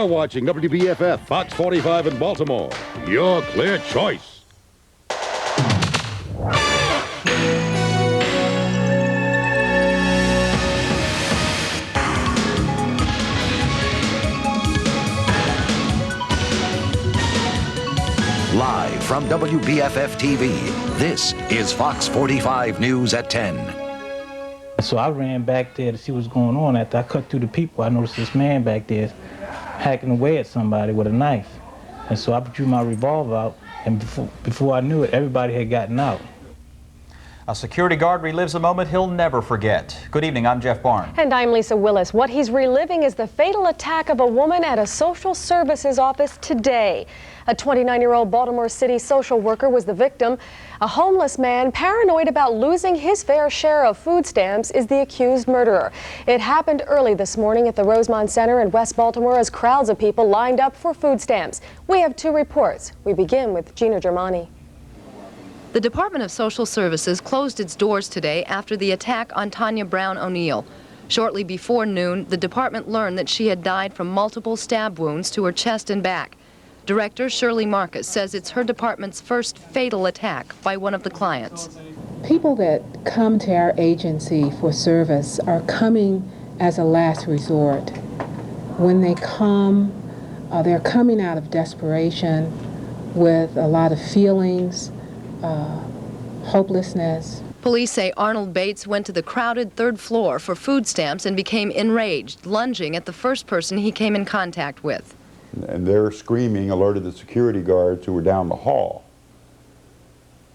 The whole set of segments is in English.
You're watching WBFF Fox 45 in Baltimore. Your clear choice. Live from WBFF TV, this is Fox 45 News at 10. So I ran back there to see what's going on. After I cut through the people, I noticed this man back there hacking away at somebody with a knife. And so I drew my revolver out, and before I knew it, everybody had gotten out. A security guard relives a moment he'll never forget. Good evening, I'm Jeff Barnes. And I'm Lisa Willis. What he's reliving is the fatal attack of a woman at a social services office today. A 29-year-old Baltimore City social worker was the victim. A homeless man paranoid about losing his fair share of food stamps is the accused murderer. It happened early this morning at the Rosemont Center in West Baltimore as crowds of people lined up for food stamps. We have two reports. We begin with Gina Germani. The Department of Social Services closed its doors today after the attack on Tanya Brown O'Neill. Shortly before noon, the department learned that she had died from multiple stab wounds to her chest and back. Director Shirley Marcus says it's her department's first fatal attack by one of the clients. People that come to our agency for service are coming as a last resort. When they come, they're coming out of desperation with a lot of feelings, hopelessness. Police say Arnold Bates went to the crowded third floor for food stamps and became enraged, lunging at the first person he came in contact with. And their screaming alerted the security guards who were down the hall.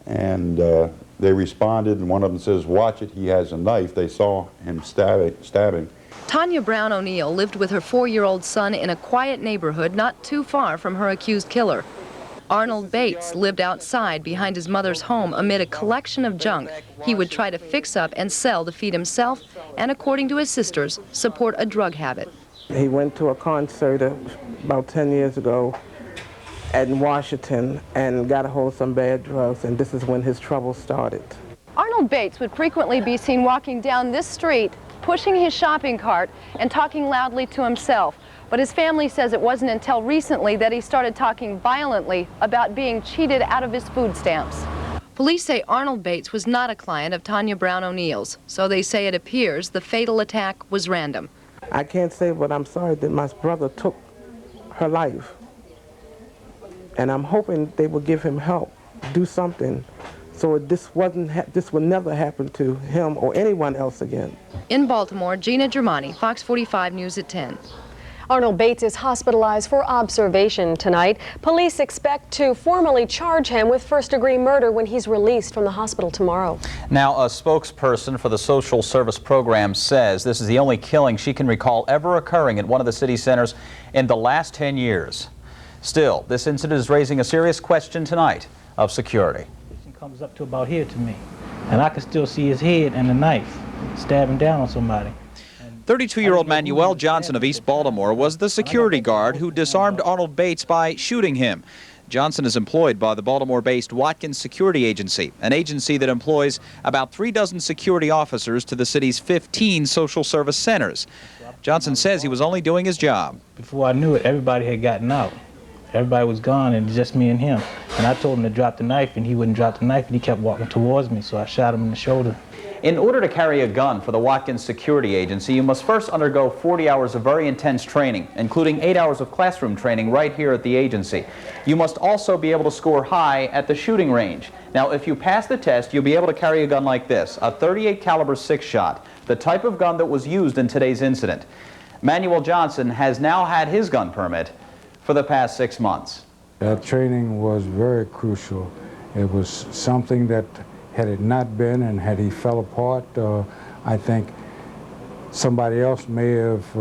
And they responded, and one of them says, "Watch it, he has a knife." They saw him stabbing. Tanya Brown O'Neill lived with her 4-year-old son in a quiet neighborhood not too far from her accused killer. Arnold Bates lived outside behind his mother's home amid a collection of junk he would try to fix up and sell to feed himself and, according to his sisters, support a drug habit. He went to a concert about 10 years ago in Washington and got a hold of some bad drugs, and this is when his trouble started. Arnold Bates would frequently be seen walking down this street, pushing his shopping cart and talking loudly to himself. But his family says it wasn't until recently that he started talking violently about being cheated out of his food stamps. Police say Arnold Bates was not a client of Tanya Brown O'Neill's, so they say it appears the fatal attack was random. I can't say, but I'm sorry that my brother took her life. And I'm hoping they will give him help, do something, so this would never happen to him or anyone else again. In Baltimore, Gina Germani, Fox 45 News at 10. Arnold Bates is hospitalized for observation tonight. Police expect to formally charge him with first-degree murder when he's released from the hospital tomorrow. Now, a spokesperson for the social service program says this is the only killing she can recall ever occurring at one of the city centers in the last 10 years. Still, this incident is raising a serious question tonight of security. It comes up to about here to me, and I can still see his head and the knife stabbing down on somebody. 32-year-old Manuel Johnson of East Baltimore was the security guard who disarmed Arnold Bates by shooting him. Johnson is employed by the Baltimore-based Watkins Security Agency, an agency that employs about 36 security officers to the city's 15 social service centers. Johnson says he was only doing his job. Before I knew it, everybody had gotten out. Everybody was gone, and just me and him. And I told him to drop the knife, and he wouldn't drop the knife, and he kept walking towards me, so I shot him in the shoulder. In order to carry a gun for the Watkins Security Agency, you must first undergo 40 hours of very intense training, including 8 hours of classroom training right here at the agency. You must also be able to score high at the shooting range. Now, if you pass the test, you'll be able to carry a gun like this, a .38 caliber 6-shot, the type of gun that was used in today's incident. Manuel Johnson has now had his gun permit for the past 6 months. That training was very crucial. It was something that, had it not been and had he fell apart, I think somebody else may have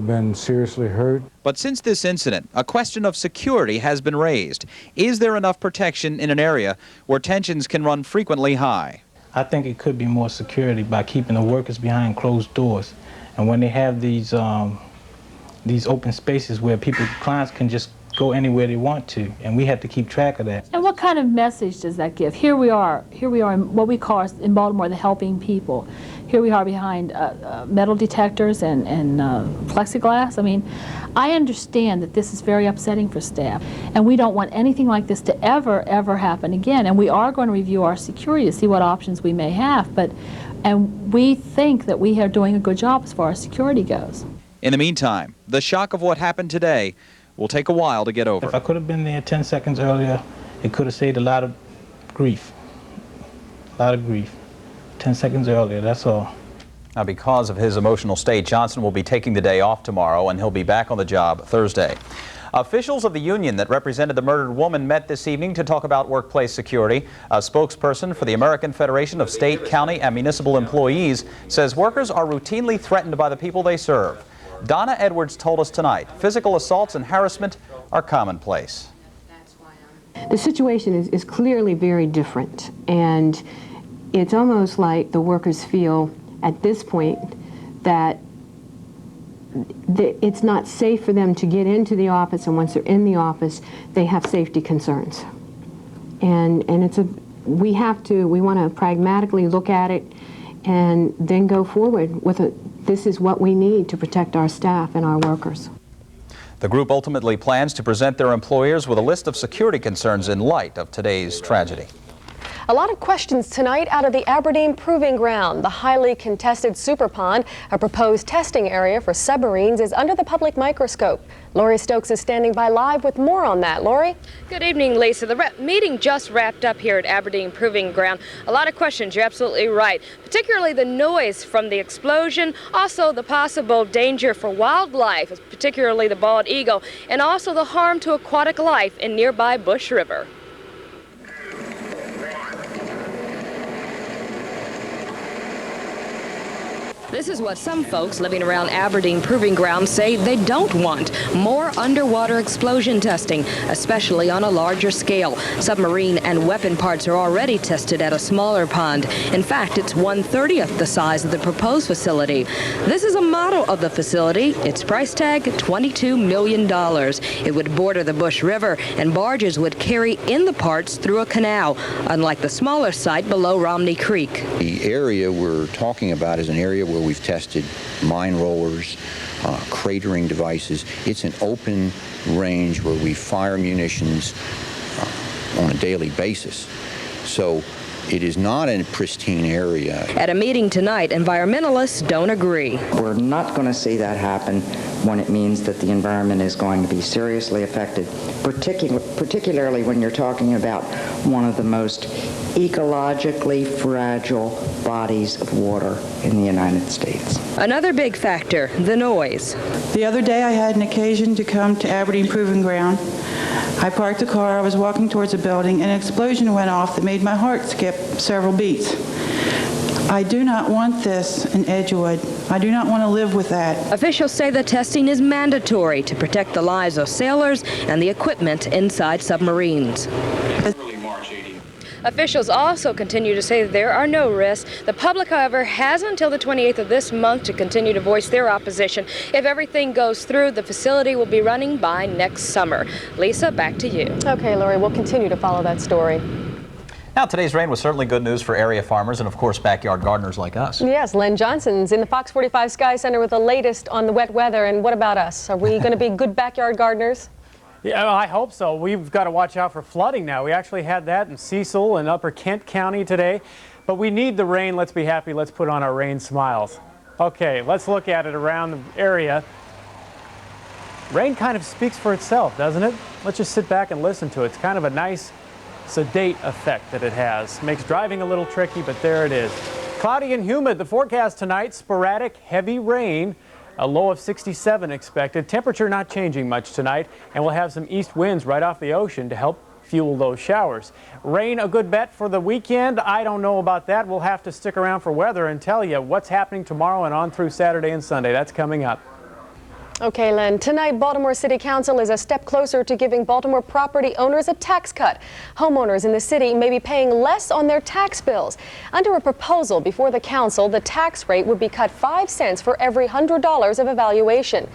been seriously hurt. But since this incident, a question of security has been raised. Is there enough protection in an area where tensions can run frequently high? I think it could be more security by keeping the workers behind closed doors. And when they have these open spaces where clients can just go anywhere they want to, and we have to keep track of that. And what kind of message does that give? Here we are in what we call in Baltimore the helping people. Here we are behind metal detectors and plexiglass. I mean, I understand that this is very upsetting for staff, and we don't want anything like this to ever happen again. And we are going to review our security to see what options we may have, and we think that we are doing a good job as far as security goes. In the meantime, the shock of what happened today will take a while to get over. If I could have been there 10 seconds earlier, it could have saved a lot of grief. A lot of grief. 10 seconds earlier, that's all. Now, because of his emotional state, Johnson will be taking the day off tomorrow, and he'll be back on the job Thursday. Officials of the union that represented the murdered woman met this evening to talk about workplace security. A spokesperson for the American Federation of State, County, and Municipal Employees says workers are routinely threatened by the people they serve. Donna Edwards told us tonight physical assaults and harassment are commonplace. The situation is clearly very different, and it's almost like the workers feel at this point that it's not safe for them to get into the office, and once they're in the office, they have safety concerns. And we want to pragmatically look at it and then go forward with this is what we need to protect our staff and our workers. The group ultimately plans to present their employers with a list of security concerns in light of today's tragedy. A lot of questions tonight out of the Aberdeen Proving Ground. The highly contested super pond, a proposed testing area for submarines, is under the public microscope. Lori Stokes is standing by live with more on that. Lori? Good evening, Lisa. The meeting just wrapped up here at Aberdeen Proving Ground. A lot of questions, you're absolutely right. Particularly the noise from the explosion, also the possible danger for wildlife, particularly the bald eagle, and also the harm to aquatic life in nearby Bush River. This is what some folks living around Aberdeen Proving Ground say they don't want. More underwater explosion testing, especially on a larger scale. Submarine and weapon parts are already tested at a smaller pond. In fact, it's 1/30th the size of the proposed facility. This is a model of the facility. Its price tag, $22 million. It would border the Bush River, and barges would carry in the parts through a canal, unlike the smaller site below Romney Creek. The area we're talking about is an area where we've tested mine rollers, cratering devices. It's an open range where we fire munitions on a daily basis. So it is not a pristine area. At a meeting tonight, environmentalists don't agree. We're not going to see that happen when it means that the environment is going to be seriously affected, particularly when you're talking about one of the most ecologically fragile bodies of water in the United States. Another big factor, the noise. The other day I had an occasion to come to Aberdeen Proving Ground. I parked the car, I was walking towards a building, and an explosion went off that made my heart skip several beats. I do not want this in Edgewood. I do not want to live with that. Officials say the testing is mandatory to protect the lives of sailors and the equipment inside submarines. Officials also continue to say that there are no risks. The public, however, has until the 28th of this month to continue to voice their opposition. If everything goes through, the facility will be running by next summer. Lisa, back to you. Okay, Lori, we'll continue to follow that story. Now, today's rain was certainly good news for area farmers and, of course, backyard gardeners like us. Yes, Len Johnson's in the Fox 45 Sky Center with the latest on the wet weather. And what about us? Are we going to be good backyard gardeners? Yeah, I hope so. We've got to watch out for flooding now. We actually had that in Cecil and Upper Kent County today. But we need the rain. Let's be happy. Let's put on our rain smiles. Okay, let's look at it around the area. Rain kind of speaks for itself, doesn't it? Let's just sit back and listen to it. It's kind of a nice, sedate effect that it has. Makes driving a little tricky, but there it is. Cloudy and humid. The forecast tonight, sporadic heavy rain. A low of 67 expected. Temperature not changing much tonight, and we'll have some east winds right off the ocean to help fuel those showers. Rain a good bet for the weekend? I don't know about that. We'll have to stick around for weather and tell you what's happening tomorrow and on through Saturday and Sunday. That's coming up. Okay, Len, tonight Baltimore City Council is a step closer to giving Baltimore property owners a tax cut. Homeowners in the city may be paying less on their tax bills. Under a proposal before the council, the tax rate would be cut 5 cents for every $100 of evaluation.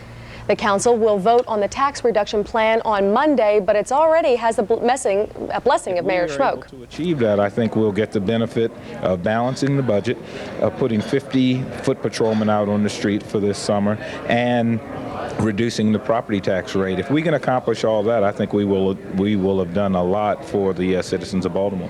The council will vote on the tax reduction plan on Monday, but it's already has a blessing of Mayor Schmoke. To achieve that, I think we'll get the benefit of balancing the budget, of putting 50 foot patrolmen out on the street for this summer, and reducing the property tax rate. If we can accomplish all that, I think we will have done a lot for the citizens of Baltimore.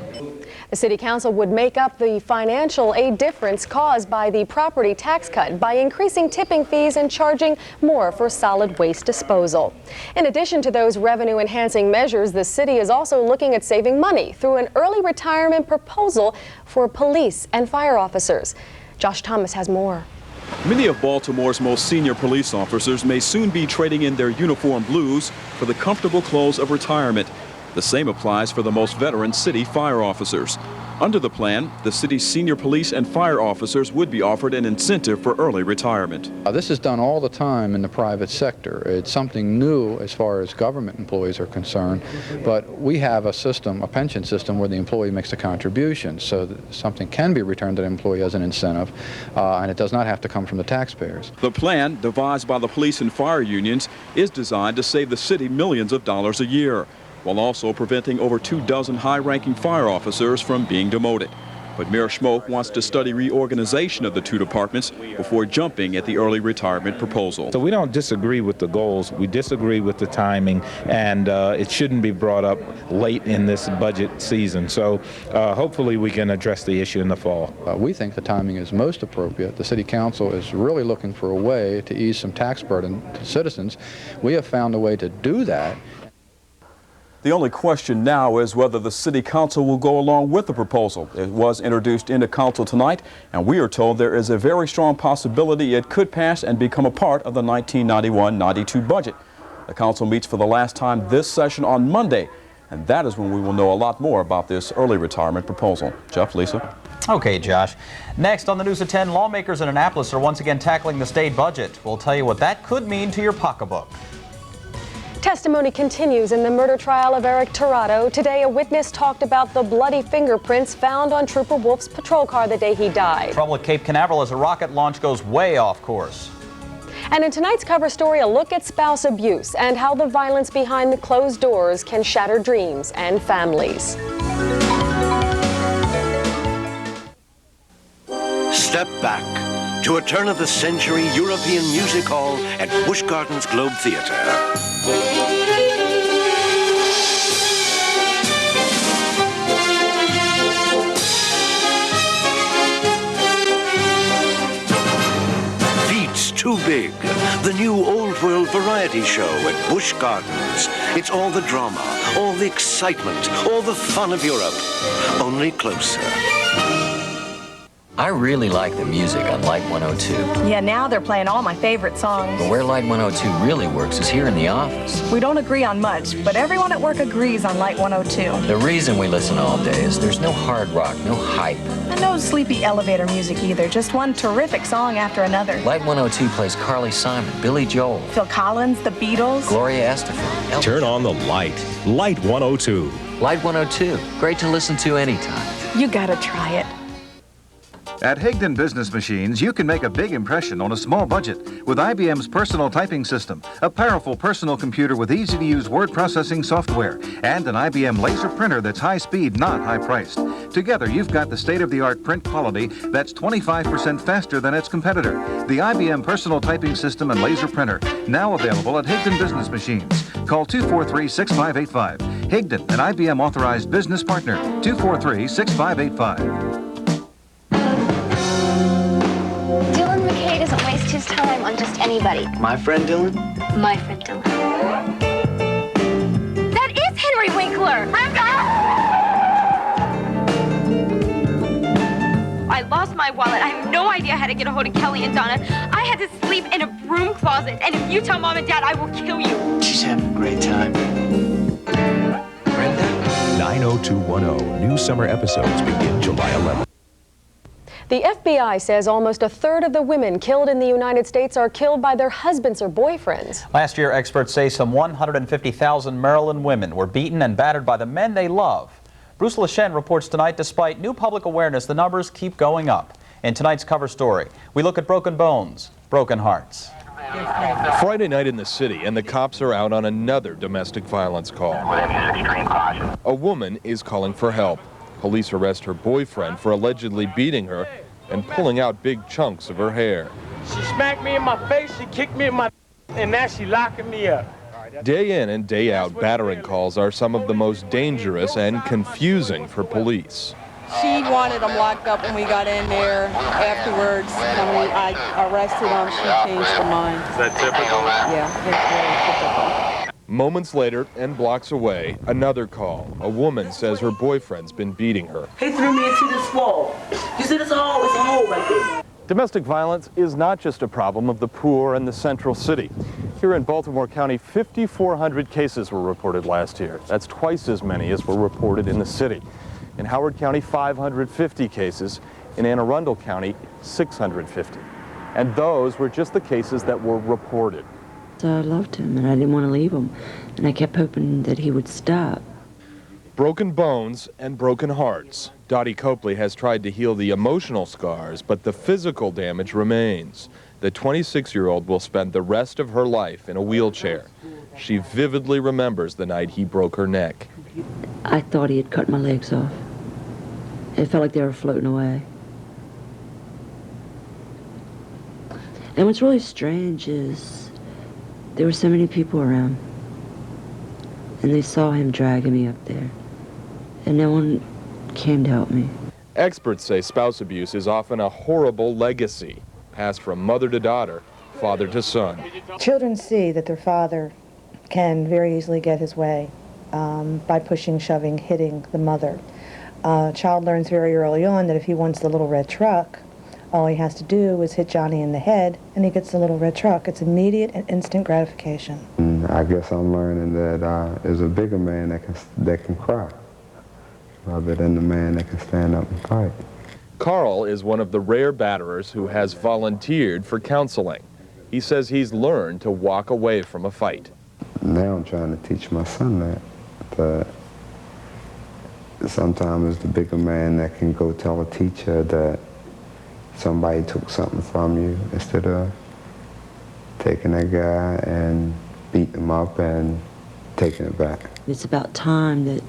The City Council would make up the financial aid difference caused by the property tax cut by increasing tipping fees and charging more for solid waste disposal. In addition to those revenue-enhancing measures, the city is also looking at saving money through an early retirement proposal for police and fire officers. Josh Thomas has more. Many of Baltimore's most senior police officers may soon be trading in their uniform blues for the comfortable clothes of retirement. The same applies for the most veteran city fire officers. Under the plan, the city's senior police and fire officers would be offered an incentive for early retirement. This is done all the time in the private sector. It's something new as far as government employees are concerned, but we have a system, a pension system, where the employee makes a contribution, so that something can be returned to the employee as an incentive, and it does not have to come from the taxpayers. The plan, devised by the police and fire unions, is designed to save the city millions of dollars a year, while also preventing over 24 high-ranking fire officers from being demoted. But Mayor Schmoke wants to study reorganization of the two departments before jumping at the early retirement proposal. So we don't disagree with the goals, we disagree with the timing, and it shouldn't be brought up late in this budget season. So hopefully we can address the issue in the fall. We think the timing is most appropriate. The City Council is really looking for a way to ease some tax burden to citizens. We have found a way to do that. The only question now is whether the City Council will go along with the proposal. It was introduced into Council tonight, and we are told there is a very strong possibility it could pass and become a part of the 1991-92 budget. The Council meets for the last time this session on Monday, and that is when we will know a lot more about this early retirement proposal. Jeff, Lisa. Okay, Josh. Next on the News at 10, lawmakers in Annapolis are once again tackling the state budget. We'll tell you what that could mean to your pocketbook. Testimony continues in the murder trial of Eric Tirado. Today, a witness talked about the bloody fingerprints found on Trooper Wolf's patrol car the day he died. Trouble at Cape Canaveral as a rocket launch goes way off course. And in tonight's cover story, a look at spouse abuse and how the violence behind the closed doors can shatter dreams and families. Step back to a turn-of-the-century European music hall at Busch Gardens Globe Theatre. Feats Too Big, the new Old World variety show at Busch Gardens. It's all the drama, all the excitement, all the fun of Europe, only closer. I really like the music on Light 102. Yeah, now they're playing all my favorite songs. But where Light 102 really works is here in the office. We don't agree on much, but everyone at work agrees on Light 102. The reason we listen all day is there's no hard rock, no hype. And no sleepy elevator music either, just one terrific song after another. Light 102 plays Carly Simon, Billy Joel, Phil Collins, the Beatles, Gloria Estefan. Turn on the light. Light 102. Light 102. Great to listen to anytime. You gotta try it. At Higdon Business Machines, you can make a big impression on a small budget with IBM's personal typing system, a powerful personal computer with easy-to-use word processing software, and an IBM laser printer that's high-speed, not high-priced. Together, you've got the state-of-the-art print quality that's 25% faster than its competitor. The IBM personal typing system and laser printer, now available at Higdon Business Machines. Call 243-6585. Higdon, an IBM-authorized business partner, 243-6585. Doesn't waste his time on just anybody. My friend Dylan? My friend Dylan. That is Henry Winkler! I lost my wallet. I have no idea how to get a hold of Kelly and Donna. I had to sleep in a broom closet. And if you tell Mom and Dad, I will kill you. She's having a great time. Brenda? 90210. New summer episodes begin July 11th. The FBI says almost a third of the women killed in the United States are killed by their husbands or boyfriends. Last year, experts say some 150,000 Maryland women were beaten and battered by the men they love. Bruce LeChen reports tonight, despite new public awareness, the numbers keep going up. In tonight's cover story, we look at broken bones, broken hearts. Friday night in the city, and the cops are out on another domestic violence call. A woman is calling for help. Police arrest her boyfriend for allegedly beating her and pulling out big chunks of her hair. She smacked me in my face, she kicked me in my and now she locking me up. Day in and day out, battering calls are some of the most dangerous and confusing for police. She wanted him locked up when we got in there. Afterwards, when I arrested him, she changed her mind. Is that typical? Yeah, it's very typical. Moments later, and blocks away, another call. A woman says her boyfriend's been beating her. He threw me into this wall. You see this hole? It's a hole right there. Domestic violence is not just a problem of the poor and the central city. Here in Baltimore County, 5,400 cases were reported last year. That's twice as many as were reported in the city. In Howard County, 550 cases. In Anne Arundel County, 650. And those were just the cases that were reported. So I loved him, and I didn't want to leave him. And I kept hoping that he would stop. Broken bones and broken hearts. Dottie Copley has tried to heal the emotional scars, but the physical damage remains. The 26-year-old will spend the rest of her life in a wheelchair. She vividly remembers the night he broke her neck. I thought he had cut my legs off. It felt like they were floating away. And what's really strange is there were so many people around, and they saw him dragging me up there, and no one came to help me. Experts say spouse abuse is often a horrible legacy, passed from mother to daughter, father to son. Children see that their father can very easily get his way by pushing, shoving, hitting the mother. A child learns very early on that if he wants the little red truck, all he has to do is hit Johnny in the head, and he gets the little red truck. It's immediate and instant gratification. I guess I'm learning that there's a bigger man that can cry, rather than the man that can stand up and fight. Carl is one of the rare batterers who has volunteered for counseling. He says he's learned to walk away from a fight. Now I'm trying to teach my son that sometimes it's the bigger man that can go tell a teacher that somebody took something from you, instead of taking that guy and beating him up and taking it back. It's about time that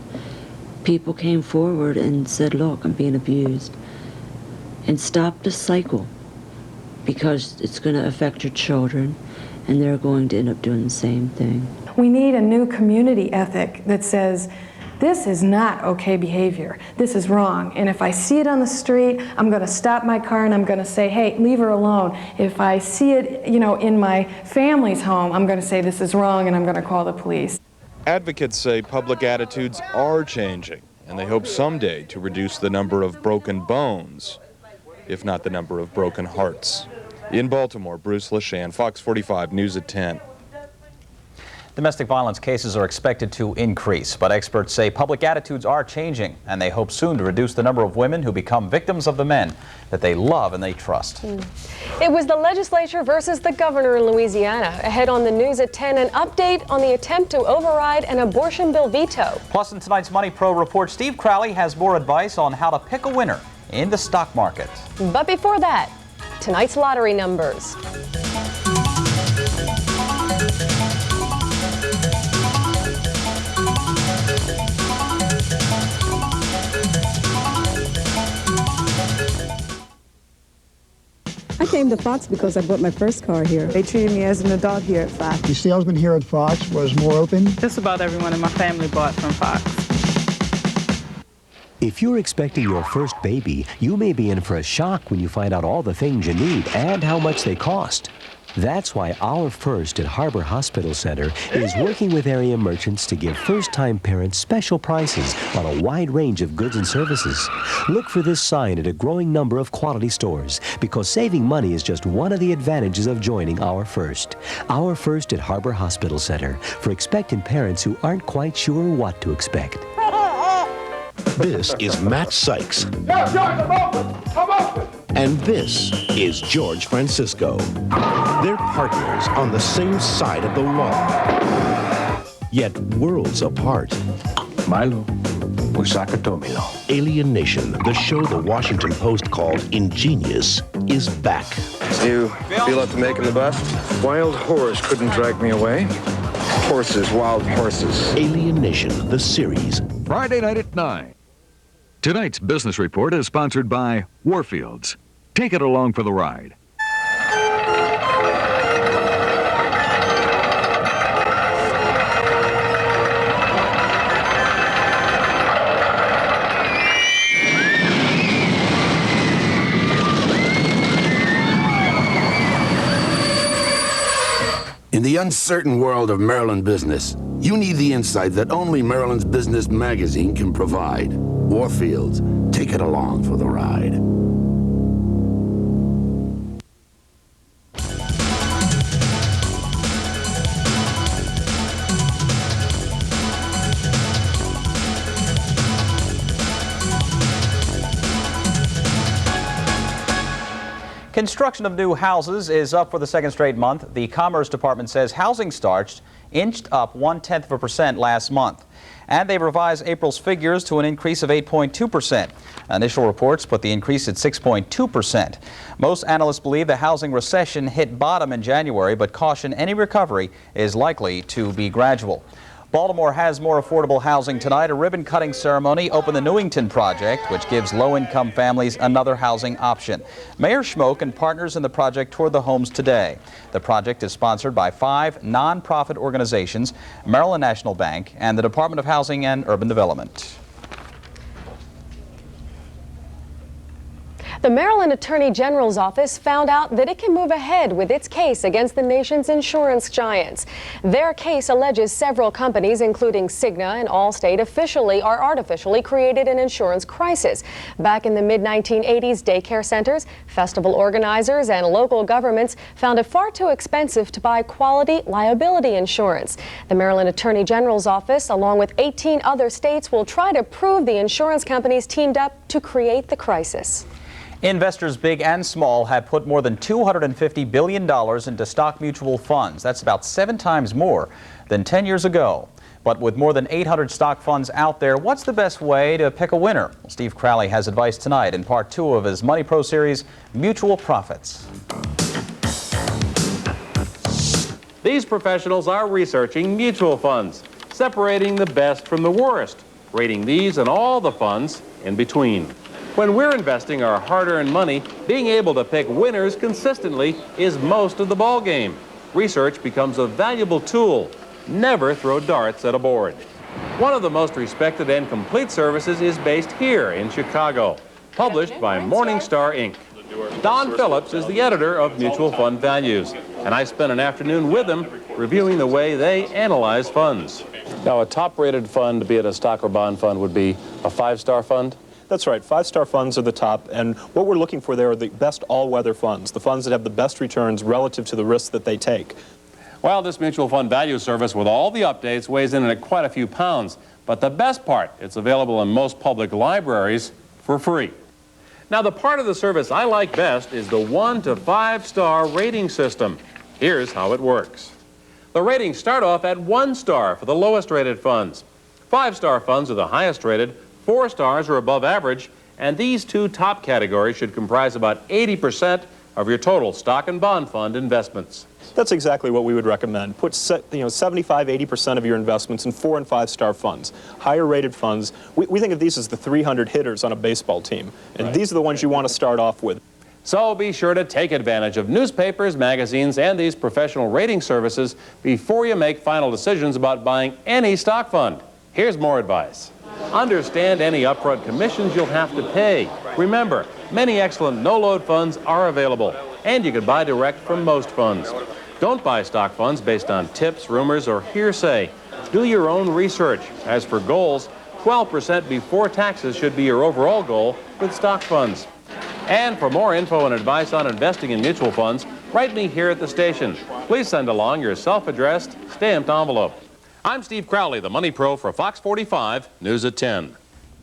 people came forward and said, look, I'm being abused, and stop the cycle, because it's going to affect your children, and they're going to end up doing the same thing. We need a new community ethic that says, this is not okay behavior. This is wrong. And if I see it on the street, I'm going to stop my car and I'm going to say, hey, leave her alone. If I see it, in my family's home, I'm going to say this is wrong and I'm going to call the police. Advocates say public attitudes are changing, and they hope someday to reduce the number of broken bones, if not the number of broken hearts. In Baltimore, Bruce LaShan, Fox 45 News at 10. Domestic violence cases are expected to increase, but experts say public attitudes are changing, and they hope soon to reduce the number of women who become victims of the men that they love and they trust. It was the legislature versus the governor in Louisiana. Ahead on the news at 10, an update on the attempt to override an abortion bill veto. Plus, in tonight's Money Pro report, Steve Crowley has more advice on how to pick a winner in the stock market. But before that, tonight's lottery numbers. I came to Fox because I bought my first car here. They treated me as an adult here at Fox. The salesman here at Fox was more open. Just about everyone in my family bought from Fox. If you're expecting your first baby, you may be in for a shock when you find out all the things you need and how much they cost. That's why Our First at Harbor Hospital Center is working with area merchants to give first-time parents special prices on a wide range of goods and services. Look for this sign at a growing number of quality stores, because saving money is just one of the advantages of joining Our First. Our First at Harbor Hospital Center, for expectant parents who aren't quite sure what to expect. This is Matt Sykes. No, George, I'm open! I'm open! And this is George Francisco. They're partners on the same side of the law, yet worlds apart. Milo, Alien Nation, the show the Washington Post called ingenious, is back. You feel up to making the bus? Wild horse couldn't drag me away. Horses, wild horses. Alien Nation, the series. Friday night at 9. Tonight's business report is sponsored by Warfields. Take it along for the ride. In the uncertain world of Maryland business, you need the insight that only Maryland's Business Magazine can provide. Warfields, take it along for the ride. Construction of new houses is up for the second straight month. The Commerce Department says housing starts inched up 0.1% last month. And they revised April's figures to an increase of 8.2%. Initial reports put the increase at 6.2%. Most analysts believe the housing recession hit bottom in January, but caution any recovery is likely to be gradual. Baltimore has more affordable housing tonight. A ribbon-cutting ceremony opened the Newington project, which gives low-income families another housing option. Mayor Schmoke and partners in the project toured the homes today. The project is sponsored by 5 nonprofit organizations, Maryland National Bank, and the Department of Housing and Urban Development. The Maryland Attorney General's office found out that it can move ahead with its case against the nation's insurance giants. Their case alleges several companies, including Cigna and Allstate, artificially created an insurance crisis. Back in the mid-1980s, daycare centers, festival organizers, and local governments found it far too expensive to buy quality liability insurance. The Maryland Attorney General's office, along with 18 other states, will try to prove the insurance companies teamed up to create the crisis. Investors big and small have put more than $250 billion into stock mutual funds. That's about 7 times more than 10 years ago. But with more than 800 stock funds out there, what's the best way to pick a winner? Well, Steve Crowley has advice tonight in part 2 of his Money Pro series, Mutual Profits. These professionals are researching mutual funds, separating the best from the worst, rating these and all the funds in between. When we're investing our hard-earned money, being able to pick winners consistently is most of the ballgame. Research becomes a valuable tool. Never throw darts at a board. One of the most respected and complete services is based here in Chicago, published by Morningstar Inc. Don Phillips is the editor of Mutual Fund Values, and I spent an afternoon with him reviewing the way they analyze funds. Now, a top-rated fund, be it a stock or bond fund, would be a 5-star fund? That's right. 5-star funds are the top, and what we're looking for there are the best all-weather funds, the funds that have the best returns relative to the risks that they take. Well, this mutual fund value service with all the updates weighs in at quite a few pounds, but the best part, it's available in most public libraries for free. Now, the part of the service I like best is the 1 to 5-star rating system. Here's how it works. The ratings start off at 1 star for the lowest rated funds. 5-star funds are the highest rated. 4 stars are above average, and these 2 top categories should comprise about 80% of your total stock and bond fund investments. That's exactly what we would recommend. Put 75–80% of your investments in 4 and 5-star funds. Higher rated funds, we think of these as the 300 hitters on a baseball team, and these are the ones you want to start off with. So be sure to take advantage of newspapers, magazines, and these professional rating services before you make final decisions about buying any stock fund. Here's more advice. Understand any upfront commissions you'll have to pay. Remember, many excellent no-load funds are available, and you can buy direct from most funds. Don't buy stock funds based on tips, rumors, or hearsay. Do your own research. As for goals, 12% before taxes should be your overall goal with stock funds. And for more info and advice on investing in mutual funds, write me here at the station. Please send along your self-addressed, stamped envelope. I'm Steve Crowley, the Money Pro for Fox 45, News at 10.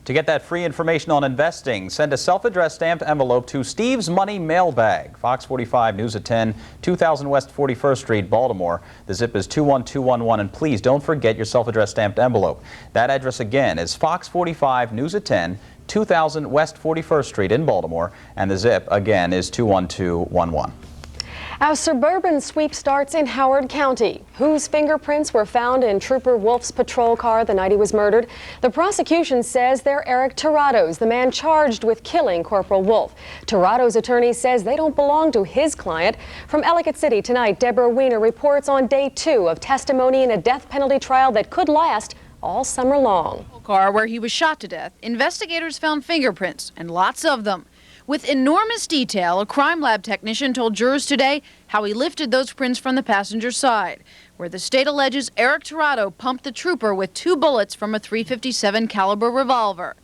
To get that free information on investing, send a self-addressed stamped envelope to Steve's Money Mailbag, Fox 45 News at 10, 2000 West 41st Street, Baltimore. The zip is 21211, and please don't forget your self-addressed stamped envelope. That address again is Fox 45 News at 10, 2000 West 41st Street in Baltimore, and the zip again is 21211. Our suburban sweep starts in Howard County. Whose fingerprints were found in Trooper Wolf's patrol car the night he was murdered? The prosecution says they're Eric Tirato's, the man charged with killing Corporal Wolf. Tirato's attorney says they don't belong to his client. From Ellicott City tonight, Deborah Weiner reports on day 2 of testimony in a death penalty trial that could last all summer long. Car where he was shot to death, investigators found fingerprints, and lots of them. With enormous detail, a crime lab technician told jurors today how he lifted those prints from the passenger side, where the state alleges Eric Tirato pumped the trooper with 2 bullets from a .357 caliber revolver.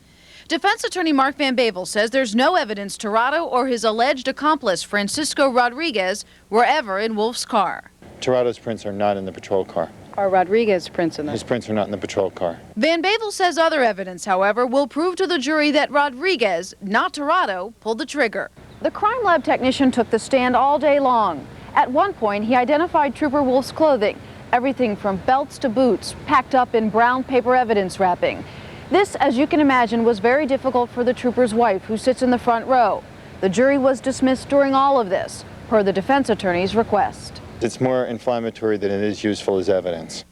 Defense attorney Mark Van Bavel says there's no evidence Tirato or his alleged accomplice Francisco Rodriguez were ever in Wolf's car. Tirato's prints are not in the patrol car. Are Rodriguez's prints in there? His prints are not in the patrol car. Van Bavel says other evidence, however, will prove to the jury that Rodriguez, not Tirato, pulled the trigger. The crime lab technician took the stand all day long. At one point, he identified Trooper Wolf's clothing, everything from belts to boots, packed up in brown paper evidence wrapping. This, as you can imagine, was very difficult for the trooper's wife, who sits in the front row. The jury was dismissed during all of this, per the defense attorney's request. It's more inflammatory than it is useful as evidence.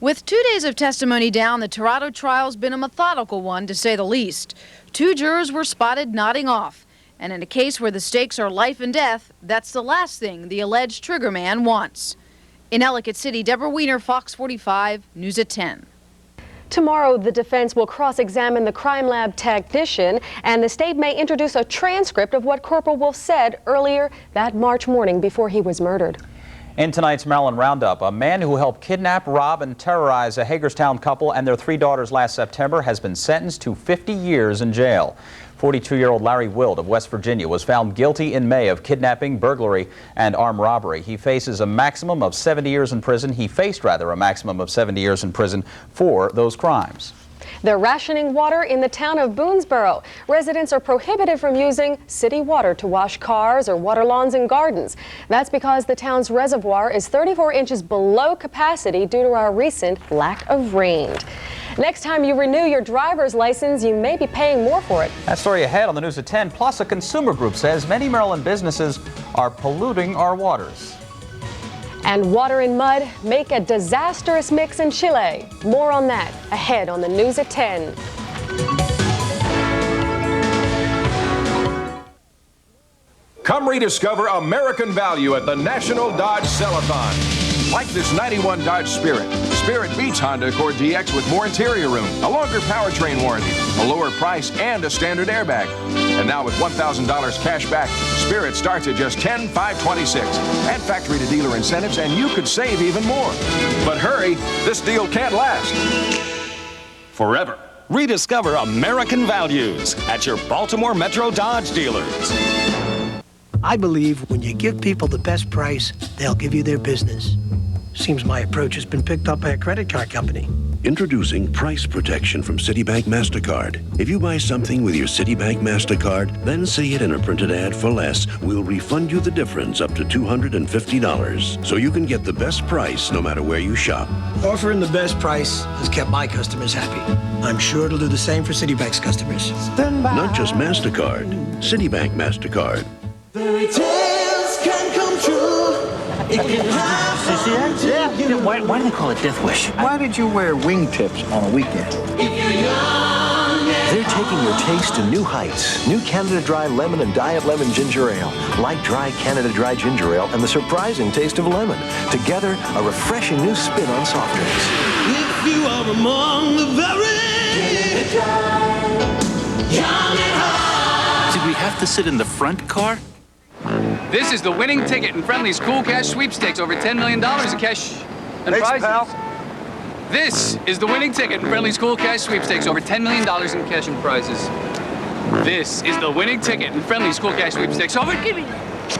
With 2 days of testimony down, the Tirato trial's been a methodical one, to say the least. 2 jurors were spotted nodding off. And in a case where the stakes are life and death, that's the last thing the alleged trigger man wants. In Ellicott City, Deborah Weiner, Fox 45, News at 10. Tomorrow, the defense will cross-examine the crime lab technician, and the state may introduce a transcript of what Corporal Wolf said earlier that March morning before he was murdered. In tonight's Maryland Roundup, a man who helped kidnap, rob, and terrorize a Hagerstown couple and their 3 daughters last September has been sentenced to 50 years in jail. 42-year-old Larry Wild of West Virginia was found guilty in May of kidnapping, burglary, and armed robbery. He faces a maximum of 70 years in prison. He faced, rather, a maximum of 70 years in prison for those crimes. They're rationing water in the town of Boonesboro. Residents are prohibited from using city water to wash cars or water lawns and gardens. That's because the town's reservoir is 34 inches below capacity due to our recent lack of rain. Next time you renew your driver's license, you may be paying more for it. That story ahead on the News at 10. Plus, a consumer group says many Maryland businesses are polluting our waters. And water and mud make a disastrous mix in Chile. More on that ahead on the News at 10. Come rediscover American value at the National Dodge Sell-A-Thon. Like this 91 Dodge Spirit. Spirit beats Honda Accord DX with more interior room, a longer powertrain warranty, a lower price, and a standard airbag. And now with $1,000 cash back, Spirit starts at just $10,526. Add factory to dealer incentives and you could save even more. But hurry, this deal can't last forever. Rediscover American values at your Baltimore Metro Dodge dealers. I believe when you give people the best price, they'll give you their business. Seems my approach has been picked up by a credit card company. Introducing Price Protection from Citibank MasterCard. If you buy something with your Citibank MasterCard, then see it in a printed ad for less, we'll refund you the difference up to $250. So you can get the best price no matter where you shop. Offering the best price has kept my customers happy. I'm sure it'll do the same for Citibank's customers. Not just MasterCard, Citibank MasterCard. Fairy tales can come true. It can happen. Yeah. Why do they call it Death Wish? Why did you wear wingtips on a weekend? They're taking your taste to new heights. New Canada Dry Lemon and Diet Lemon Ginger Ale. Like dry Canada Dry Ginger Ale and the surprising taste of lemon. Together, a refreshing new spin on soft drinks. If you are among the very young and high. Did we have to sit in the front car? This is the winning ticket in Friendly's Cool Cash Sweepstakes. Over $10 million in cash and prizes. Pal. This is the winning ticket in Friendly's Cool Cash Sweepstakes. Over $10 million in cash and prizes. This is the winning ticket in Friendly's Cool Cash Sweepstakes. Over, give me.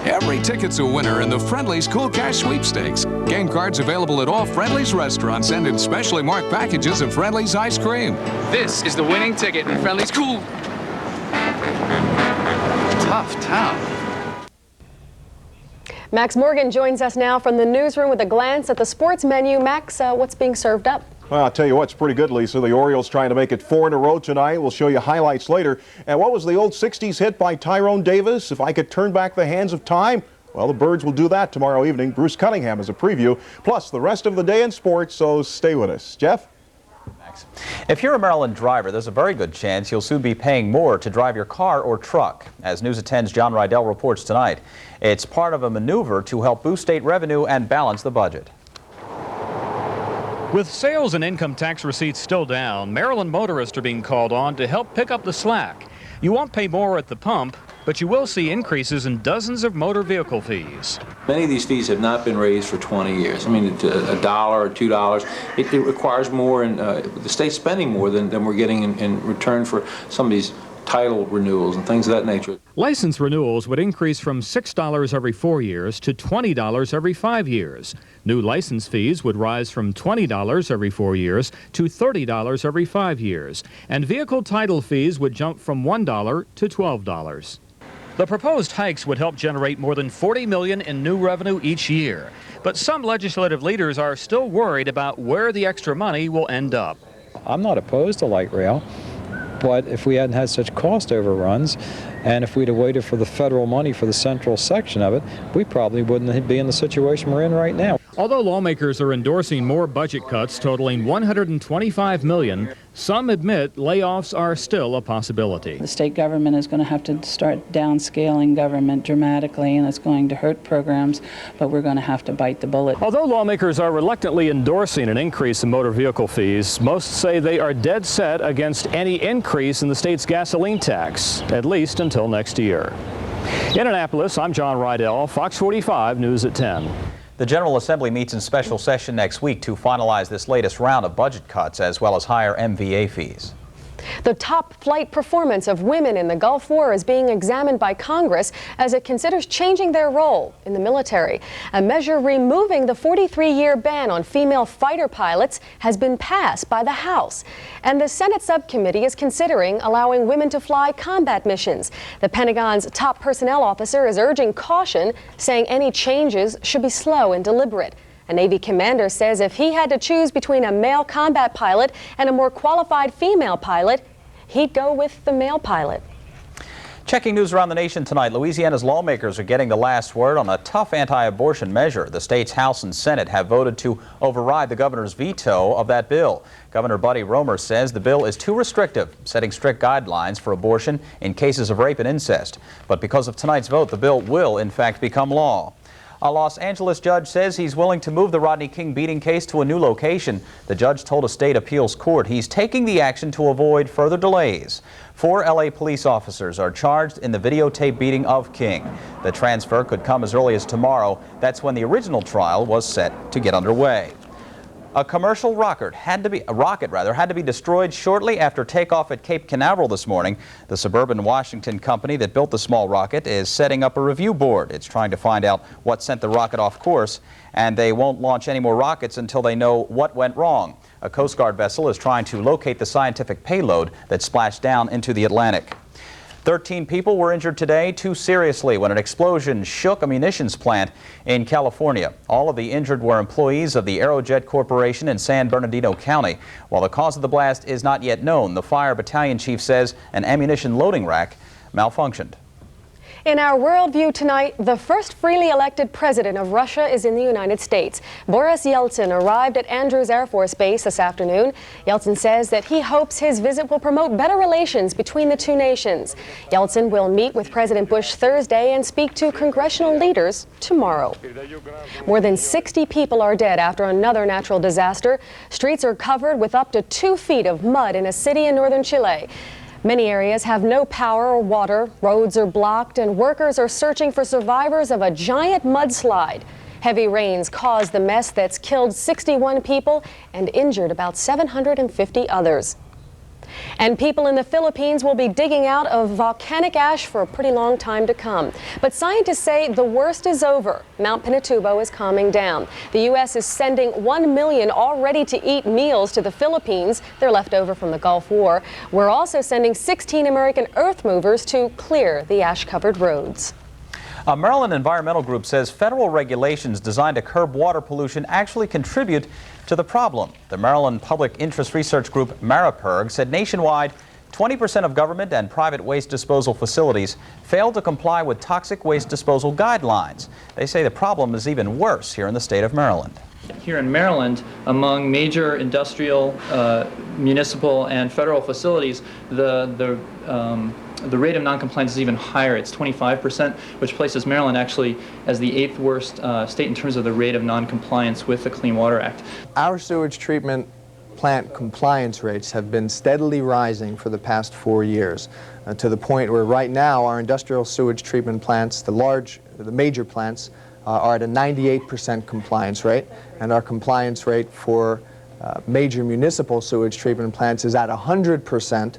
Every ticket's a winner in the Friendly's Cool Cash Sweepstakes. Game cards available at all Friendly's restaurants and in specially marked packages of Friendly's ice cream. This is the winning ticket in Friendly's Cool. Tough town. Max Morgan joins us now from the newsroom with a glance at the sports menu. Max, what's being served up? Well, I'll tell you what, it's pretty good, Lisa. The Orioles trying to make it 4 in a row tonight. We'll show you highlights later. And what was the old 60s hit by Tyrone Davis? If I could turn back the hands of time? Well, the Birds will do that tomorrow evening. Bruce Cunningham is a preview, plus the rest of the day in sports, so stay with us. Jeff? Max. If you're a Maryland driver, there's a very good chance you'll soon be paying more to drive your car or truck. As News at 10's John Rydell reports tonight, it's part of a maneuver to help boost state revenue and balance the budget. With sales and income tax receipts still down, Maryland motorists are being called on to help pick up the slack. You won't pay more at the pump, but you will see increases in dozens of motor vehicle fees. Many of these fees have not been raised for 20 years. I mean, $1 or $2, it requires more, and the state's spending more than we're getting in return for some of these title renewals and things of that nature. License renewals would increase from $6 every 4 years to $20 every 5 years. New license fees would rise from $20 every 4 years to $30 every 5 years. And vehicle title fees would jump from $1 to $12. The proposed hikes would help generate more than $40 million in new revenue each year. But some legislative leaders are still worried about where the extra money will end up. I'm not opposed to light rail. But if we hadn't had such cost overruns, and if we'd have waited for the federal money for the central section of it, we probably wouldn't be in the situation we're in right now. Although lawmakers are endorsing more budget cuts totaling $125 million, some admit layoffs are still a possibility. The state government is going to have to start downscaling government dramatically, and it's going to hurt programs, but we're going to have to bite the bullet. Although lawmakers are reluctantly endorsing an increase in motor vehicle fees, most say they are dead set against any increase in the state's gasoline tax, at least until next year. In Annapolis, I'm John Rydell, Fox 45 News at 10. The General Assembly meets in special session next week to finalize this latest round of budget cuts as well as higher MVA fees. The top flight performance of women in the Gulf War is being examined by Congress as it considers changing their role in the military. A measure removing the 43-year ban on female fighter pilots has been passed by the House. And the Senate subcommittee is considering allowing women to fly combat missions. The Pentagon's top personnel officer is urging caution, saying any changes should be slow and deliberate. A Navy commander says if he had to choose between a male combat pilot and a more qualified female pilot, he'd go with the male pilot. Checking news around the nation tonight, Louisiana's lawmakers are getting the last word on a tough anti-abortion measure. The state's House and Senate have voted to override the governor's veto of that bill. Governor Buddy Roemer says the bill is too restrictive, setting strict guidelines for abortion in cases of rape and incest. But because of tonight's vote, the bill will, in fact, become law. A Los Angeles judge says he's willing to move the Rodney King beating case to a new location. The judge told a state appeals court he's taking the action to avoid further delays. 4 LA police officers are charged in the videotape beating of King. The transfer could come as early as tomorrow. That's when the original trial was set to get underway. A commercial rocket had to be destroyed shortly after takeoff at Cape Canaveral this morning. The suburban Washington company that built the small rocket is setting up a review board. It's trying to find out what sent the rocket off course, and they won't launch any more rockets until they know what went wrong. A Coast Guard vessel is trying to locate the scientific payload that splashed down into the Atlantic. 13 people were injured today, 2 seriously, when an explosion shook a munitions plant in California. All of the injured were employees of the Aerojet Corporation in San Bernardino County. While the cause of the blast is not yet known, the fire battalion chief says an ammunition loading rack malfunctioned. In our worldview tonight, the first freely elected president of Russia is in the United States. Boris Yeltsin arrived at Andrews Air Force Base this afternoon. Yeltsin says that he hopes his visit will promote better relations between the two nations. Yeltsin will meet with President Bush Thursday and speak to congressional leaders tomorrow. More than 60 people are dead after another natural disaster. Streets are covered with up to 2 feet of mud in a city in northern Chile. Many areas have no power or water, roads are blocked, and workers are searching for survivors of a giant mudslide. Heavy rains caused the mess that's killed 61 people and injured about 750 others. And people in the Philippines will be digging out of volcanic ash for a pretty long time to come. But scientists say the worst is over. Mount Pinatubo is calming down. The U.S. is sending 1 million all-ready-to-eat meals to the Philippines. They're left over from the Gulf War. We're also sending 16 American earth movers to clear the ash-covered roads. A Maryland environmental group says federal regulations designed to curb water pollution actually contribute to the problem. The Maryland Public Interest Research Group, MARIPIRG, said nationwide 20% of government and private waste disposal facilities fail to comply with toxic waste disposal guidelines. They say the problem is even worse here in the state of Maryland. Here in Maryland, among major industrial, municipal, and federal facilities, the rate of noncompliance is even higher. It's 25%, which places Maryland actually as the 8th worst state in terms of the rate of noncompliance with the Clean Water Act. Our sewage treatment plant compliance rates have been steadily rising for the past 4 years, to the point where right now our industrial sewage treatment plants, the major plants, are at a 98% compliance rate, and our compliance rate for major municipal sewage treatment plants is at 100%.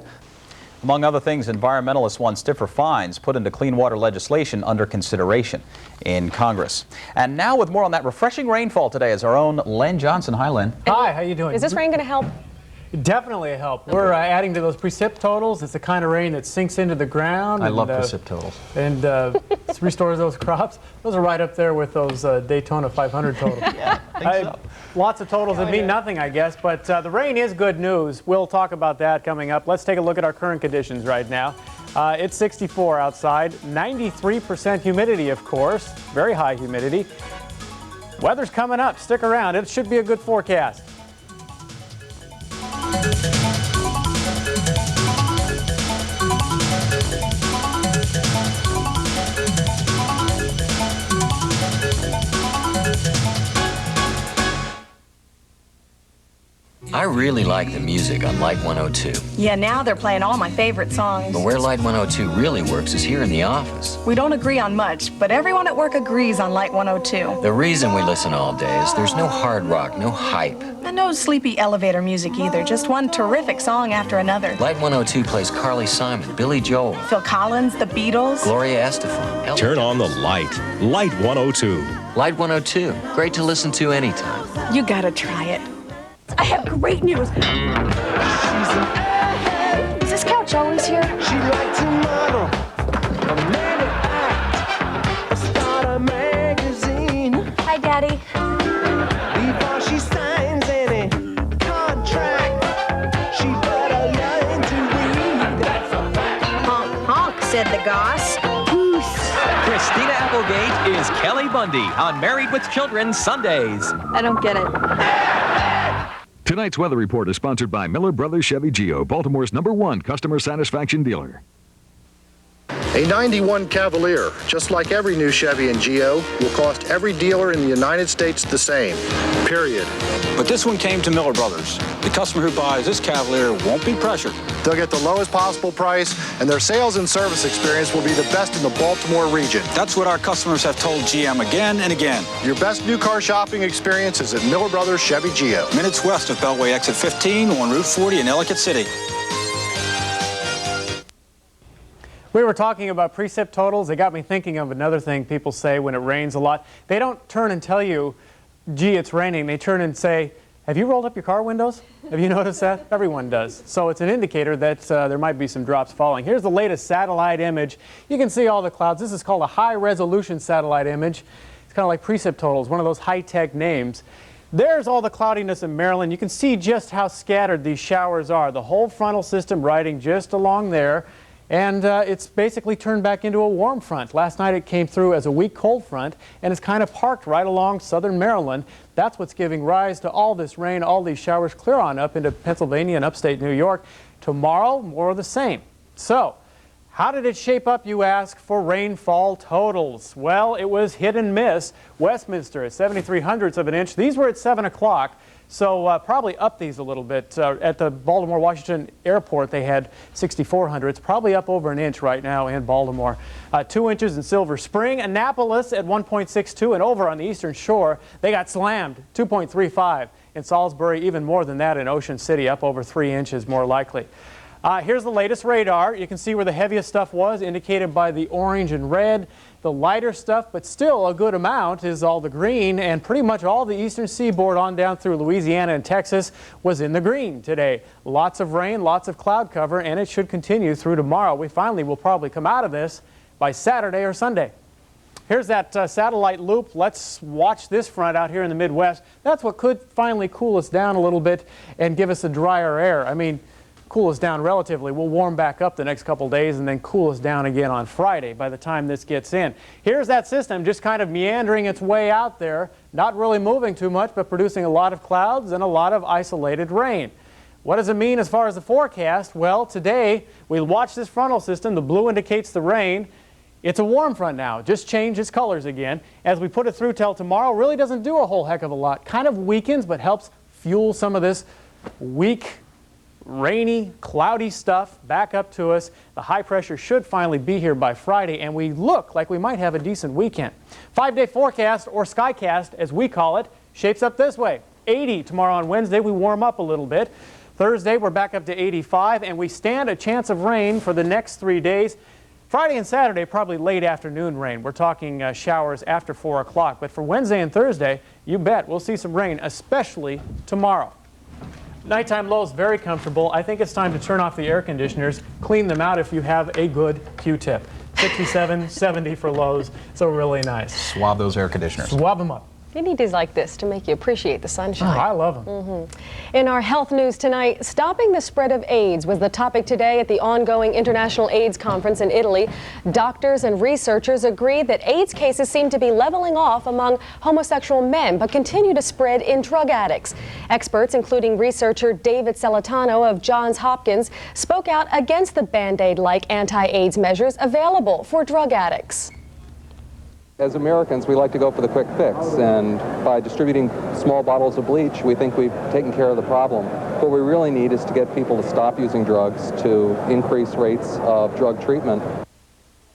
Among other things, environmentalists want stiffer fines put into clean water legislation under consideration in Congress. And now with more on that refreshing rainfall today is our own Len Johnson. Hi, Len. Hi, how you doing? Is this rain going to help? Definitely a help. We're adding to those precip totals. It's the kind of rain that sinks into the ground. I love precip totals. And restores those crops. Those are right up there with those Daytona 500 totals. Yeah, I think so. Lots of totals that mean nothing, I guess, but the rain is good news. We'll talk about that coming up. Let's take a look at our current conditions right now. It's 64 outside, 93% humidity, of course, very high humidity. Weather's coming up. Stick around. It should be a good forecast. I really like the music on Light 102. Yeah, now they're playing all my favorite songs. But where Light 102 really works is here in the office. We don't agree on much, but everyone at work agrees on Light 102. The reason we listen all day is there's no hard rock, no hype. And no sleepy elevator music either, just one terrific song after another. Light 102 plays Carly Simon, Billy Joel, Phil Collins, the Beatles, Gloria Estefan. Turn on the light. Light 102. Light 102. Great to listen to anytime. You gotta try it. I have great news. Is this couch always here? She'd like to model a minute act, start a magazine. Hi, Daddy. Before she signs any contract, she better learn to read. That's a fact. Honk, honk, said the goss. Christina Applegate is Kelly Bundy on Married with Children Sundays. I don't get it. Tonight's weather report is sponsored by Miller Brothers Chevy Geo, Baltimore's #1 customer satisfaction dealer. A 91 Cavalier, just like every new Chevy and Geo, will cost every dealer in the United States the same, period. But this one came to Miller Brothers. The customer who buys this Cavalier won't be pressured. They'll get the lowest possible price, and their sales and service experience will be the best in the Baltimore region. That's what our customers have told GM again and again. Your best new car shopping experience is at Miller Brothers Chevy Geo. Minutes west of Beltway Exit 15 on Route 40 in Ellicott City. We were talking about precip totals. It got me thinking of another thing people say when it rains a lot. They don't turn and tell you, gee, it's raining. They turn and say, have you rolled up your car windows? Have you noticed that? Everyone does. So it's an indicator that there might be some drops falling. Here's the latest satellite image. You can see all the clouds. This is called a high-resolution satellite image. It's kind of like precip totals, one of those high-tech names. There's all the cloudiness in Maryland. You can see just how scattered these showers are. The whole frontal system riding just along there. And it's basically turned back into a warm front. Last night it came through as a weak cold front, and it's kind of parked right along southern Maryland. That's what's giving rise to all this rain, all these showers clear on up into Pennsylvania and upstate New York. Tomorrow, more of the same. So, how did it shape up, you ask, for rainfall totals? Well, it was hit and miss. Westminster at 73/100ths of an inch. These were at 7 o'clock. So probably up these a little bit. At the Baltimore-Washington airport, they had 64/100ths, probably up over an inch right now in Baltimore. 2 inches in Silver Spring. Annapolis at 1.62, and over on the eastern shore, they got slammed, 2.35. In Salisbury, even more than that in Ocean City, up over 3 inches more likely. Here's the latest radar. You can see where the heaviest stuff was, indicated by the orange and red. The lighter stuff, but still a good amount, is all the green, and pretty much all the eastern seaboard on down through Louisiana and Texas was in the green today. Lots of rain, lots of cloud cover, and it should continue through tomorrow. We finally will probably come out of this by Saturday or Sunday. Here's that satellite loop. Let's watch this front out here in the Midwest. That's what could finally cool us down a little bit and give us a drier air. I mean, cool us down relatively. We'll warm back up the next couple days and then cool us down again on Friday by the time this gets in. Here's that system just kind of meandering its way out there, not really moving too much, but producing a lot of clouds and a lot of isolated rain. What does it mean as far as the forecast? Well, today we watch this frontal system. The blue indicates the rain. It's a warm front now. Just changed its colors again. As we put it through till tomorrow, really doesn't do a whole heck of a lot. Kind of weakens, but helps fuel some of this weak, rainy, cloudy stuff back up to us. The high pressure should finally be here by Friday, and we look like we might have a decent weekend. 5-day forecast, or skycast as we call it, shapes up this way. 80 tomorrow on Wednesday. We warm up a little bit. Thursday we're back up to 85, and we stand a chance of rain for the next 3 days. Friday and Saturday, probably late afternoon rain. We're talking showers after 4 o'clock. But for Wednesday and Thursday, you bet we'll see some rain, especially tomorrow. Nighttime lows very comfortable. I think it's time to turn off the air conditioners. Clean them out if you have a good Q-tip. 67, 70 for lows, so really nice. Swab those air conditioners. Swab them up. You need days like this to make you appreciate the sunshine. Oh, I love them. In our health news tonight, stopping the spread of AIDS was the topic today at the ongoing International AIDS Conference in Italy. Doctors and researchers agree that AIDS cases seem to be leveling off among homosexual men, but continue to spread in drug addicts. Experts, including researcher David Celentano of Johns Hopkins, spoke out against the Band-Aid-like anti-AIDS measures available for drug addicts. As Americans, we like to go for the quick fix, and by distributing small bottles of bleach, we think we've taken care of the problem. What we really need is to get people to stop using drugs, to increase rates of drug treatment.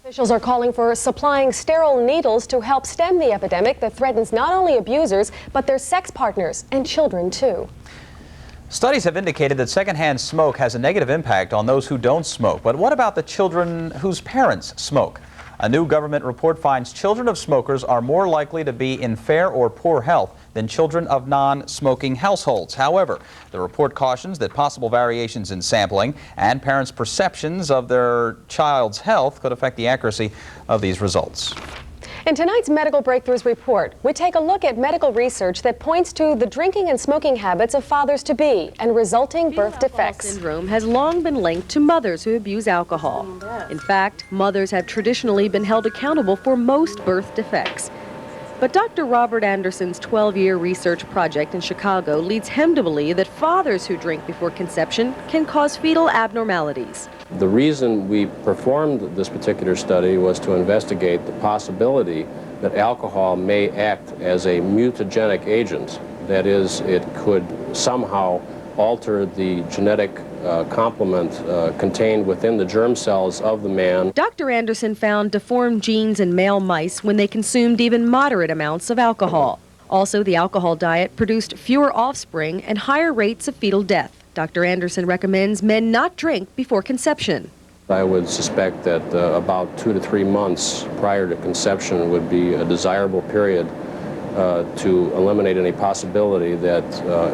Officials are calling for supplying sterile needles to help stem the epidemic that threatens not only abusers, but their sex partners and children, too. Studies have indicated that secondhand smoke has a negative impact on those who don't smoke. But what about the children whose parents smoke? A new government report finds children of smokers are more likely to be in fair or poor health than children of non-smoking households. However, the report cautions that possible variations in sampling and parents' perceptions of their child's health could affect the accuracy of these results. In tonight's Medical Breakthroughs report, we take a look at medical research that points to the drinking and smoking habits of fathers-to-be and resulting birth defects. Syndrome has long been linked to mothers who abuse alcohol. In fact, mothers have traditionally been held accountable for most birth defects. But Dr. Robert Anderson's 12-year research project in Chicago leads him to believe that fathers who drink before conception can cause fetal abnormalities. The reason we performed this particular study was to investigate the possibility that alcohol may act as a mutagenic agent. That is, it could somehow alter the genetic complement contained within the germ cells of the man. Dr. Anderson found deformed genes in male mice when they consumed even moderate amounts of alcohol. Also, the alcohol diet produced fewer offspring and higher rates of fetal death. Dr. Anderson recommends men not drink before conception. I would suspect that about 2 to 3 months prior to conception would be a desirable period to eliminate any possibility that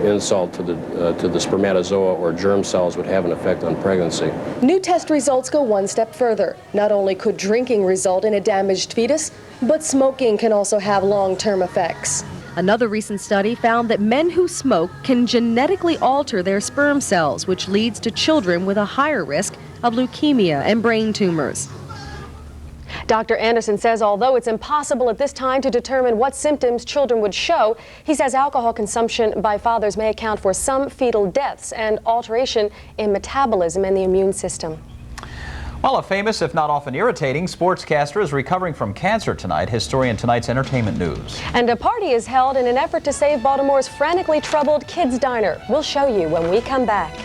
insult to the spermatozoa or germ cells would have an effect on pregnancy. New test results go one step further. Not only could drinking result in a damaged fetus, but smoking can also have long-term effects. Another recent study found that men who smoke can genetically alter their sperm cells, which leads to children with a higher risk of leukemia and brain tumors. Dr. Anderson says although it's impossible at this time to determine what symptoms children would show, he says alcohol consumption by fathers may account for some fetal deaths and alteration in metabolism and the immune system. Well, a famous, if not often irritating, sportscaster is recovering from cancer tonight. His story in tonight's entertainment news. And a party is held in an effort to save Baltimore's frantically troubled kids' diner. We'll show you when we come back.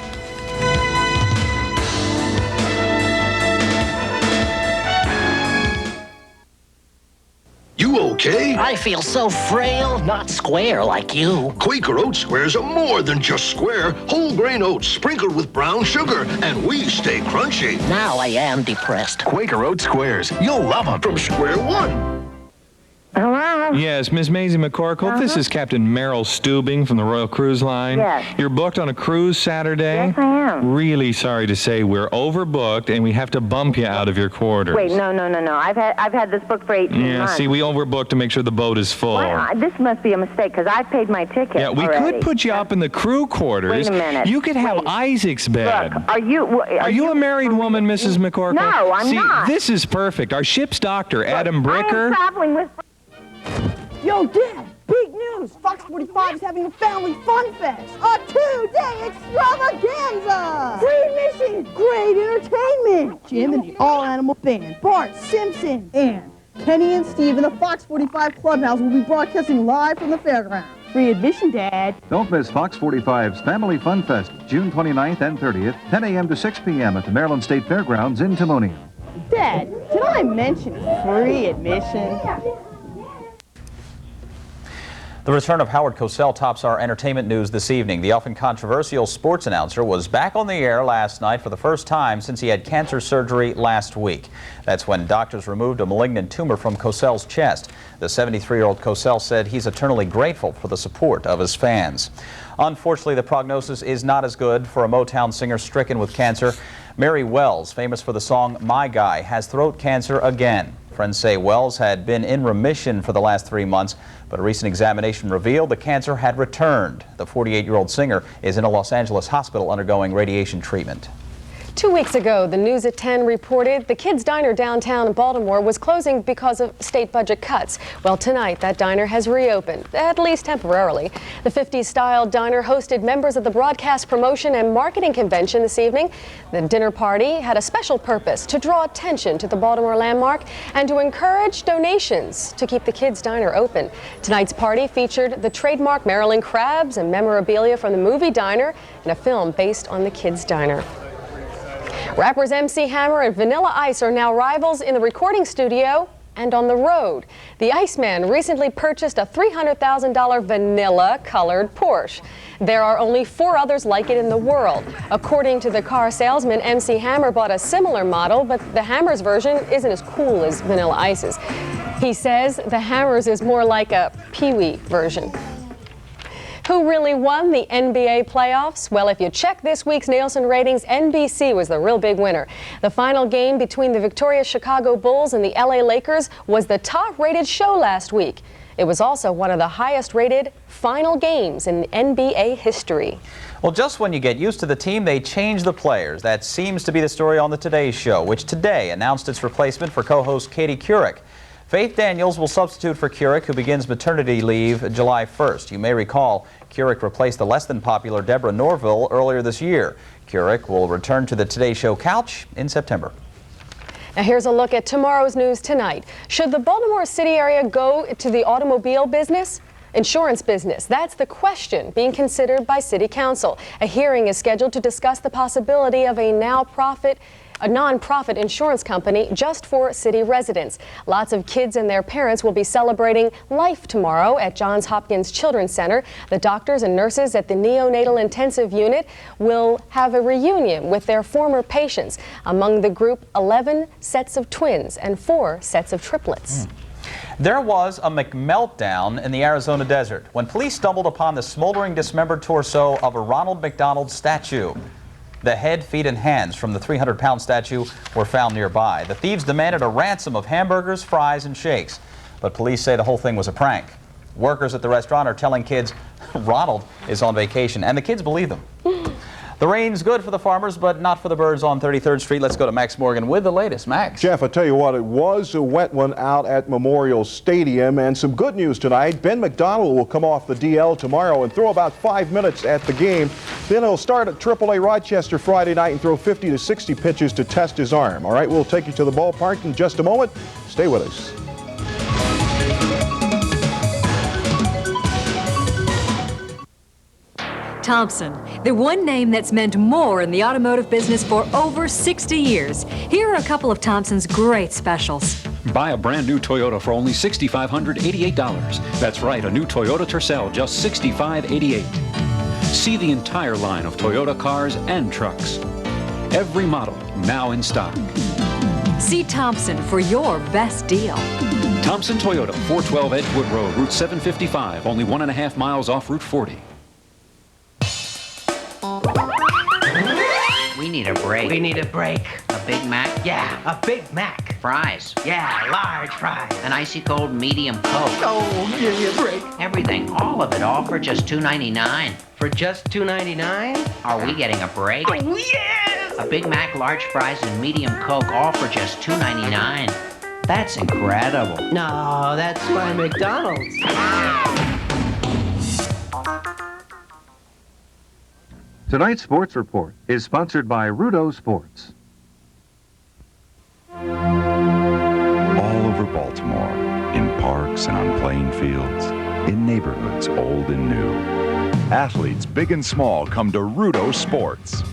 You owe okay? I feel so frail, not square like you. Quaker Oat squares are more than just square. Whole grain oats sprinkled with brown sugar, and we stay crunchy. Now I am depressed. Quaker Oat squares. You'll love them from square one. Hello? Yes, Miss Maisie McCorkle, this is Captain Merrill Steubing from the Royal Cruise Line. Yes. You're booked on a cruise Saturday? Yes, I am. Really sorry to say we're overbooked and we have to bump you out of your quarters. Wait, no. I've had this booked for 18 Yeah, months. see, we overbooked to make sure the boat is full. This must be a mistake, because I paid my ticket Yeah, we already. could put you up in the crew quarters. Wait a minute. You could have Isaac's bed. Look, are you a married woman, Mrs. McCorkle? No, I'm see, not. This is perfect. Our ship's doctor, Adam Bricker. I am traveling with... Yo, Dad, big news! Fox 45 is having a family fun fest! A 2-day extravaganza! Free admission, great entertainment! Jim and the all-animal band, Bart Simpson, and Kenny and Steve in the Fox 45 Clubhouse will be broadcasting live from the fairground. Free admission, Dad. Don't miss Fox 45's Family Fun Fest, June 29th and 30th, 10 a.m. to 6 p.m. at the Maryland State Fairgrounds in Timonium. Dad, did I mention free admission? The return of Howard Cosell tops our entertainment news this evening. The often controversial sports announcer was back on the air last night for the first time since he had cancer surgery last week. That's when doctors removed a malignant tumor from Cosell's chest. The 73-year-old Cosell said he's eternally grateful for the support of his fans. Unfortunately, the prognosis is not as good for a Motown singer stricken with cancer. Mary Wells, famous for the song My Guy, has throat cancer again. Friends say Wells had been in remission for the last 3 months, but a recent examination revealed the cancer had returned. The 48-year-old singer is in a Los Angeles hospital undergoing radiation treatment. 2 weeks ago, the News at 10 reported the Kids Diner downtown Baltimore was closing because of state budget cuts. Well, tonight, that diner has reopened, at least temporarily. The 50s-style diner hosted members of the Broadcast Promotion and Marketing Convention this evening. The dinner party had a special purpose to draw attention to the Baltimore landmark and to encourage donations to keep the Kids Diner open. Tonight's party featured the trademark Maryland crabs and memorabilia from the movie Diner and a film based on the Kids Diner. Rappers MC Hammer and Vanilla Ice are now rivals in the recording studio and on the road. The Iceman recently purchased a $300,000 vanilla-colored Porsche. There are only 4 others like it in the world. According to the car salesman, MC Hammer bought a similar model, but the Hammer's version isn't as cool as Vanilla Ice's. He says the Hammer's is more like a Pee-wee version. Who really won the NBA playoffs? Well, if you check this week's Nielsen ratings, NBC was the real big winner. The final game between the victorious Chicago Bulls and the LA Lakers was the top-rated show last week. It was also one of the highest-rated final games in NBA history. Well, just when you get used to the team, they change the players. That seems to be the story on the Today Show, which today announced its replacement for co-host Katie Couric. Faith Daniels will substitute for Couric, who begins maternity leave July 1st. You may recall Couric replaced the less than popular Deborah Norville earlier this year. Couric will return to the Today Show couch in September. Now here's a look at tomorrow's news tonight. Should the Baltimore City area go to the automobile business? Insurance business? That's the question being considered by City Council. A hearing is scheduled to discuss the possibility of a nonprofit insurance company just for city residents. Lots of kids and their parents will be celebrating life tomorrow at Johns Hopkins Children's Center. The doctors and nurses at the neonatal intensive unit will have a reunion with their former patients. Among the group, 11 sets of twins and 4 sets of triplets. There was a McMeltdown in the Arizona desert when police stumbled upon the smoldering, dismembered torso of a Ronald McDonald statue. The head, feet, and hands from the 300-pound statue were found nearby. The thieves demanded a ransom of hamburgers, fries, and shakes. But police say the whole thing was a prank. Workers at the restaurant are telling kids Ronald is on vacation, and the kids believe them. The rain's good for the farmers, but not for the birds on 33rd Street. Let's go to Max Morgan with the latest. Max. Jeff, I tell you what, it was a wet one out at Memorial Stadium, and some good news tonight. Ben McDonald will come off the DL tomorrow and throw about 5 minutes at the game. Then he'll start at AAA Rochester Friday night and throw 50 to 60 pitches to test his arm. All right, we'll take you to the ballpark in just a moment. Stay with us. Thompson, the one name that's meant more in the automotive business for over 60 years. Here are a couple of Thompson's great specials. Buy a brand new Toyota for only $6,588. That's right, a new Toyota Tercel, just $6,588. See the entire line of Toyota cars and trucks. Every model now in stock. See Thompson for your best deal. Thompson Toyota, 412 Edgewood Road, Route 755, only 1.5 miles off Route 40. We need a break. We need a break. A Big Mac? Yeah, a Big Mac. Fries? Yeah, large fries. An icy cold medium Coke. Oh, give me a break. Everything, all of it, all for just $2.99. For just $2.99? Are we getting a break? Oh, yes! A Big Mac, large fries, and medium Coke, all for just $2.99. That's incredible. No, that's my McDonald's. Tonight's Sports Report is sponsored by Rudo Sports. All over Baltimore, in parks and on playing fields, in neighborhoods old and new, athletes big and small come to Rudo Sports.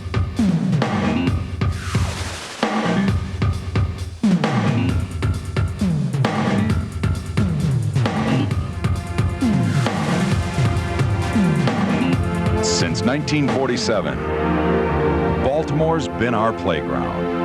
Since 1947, Baltimore's been our playground.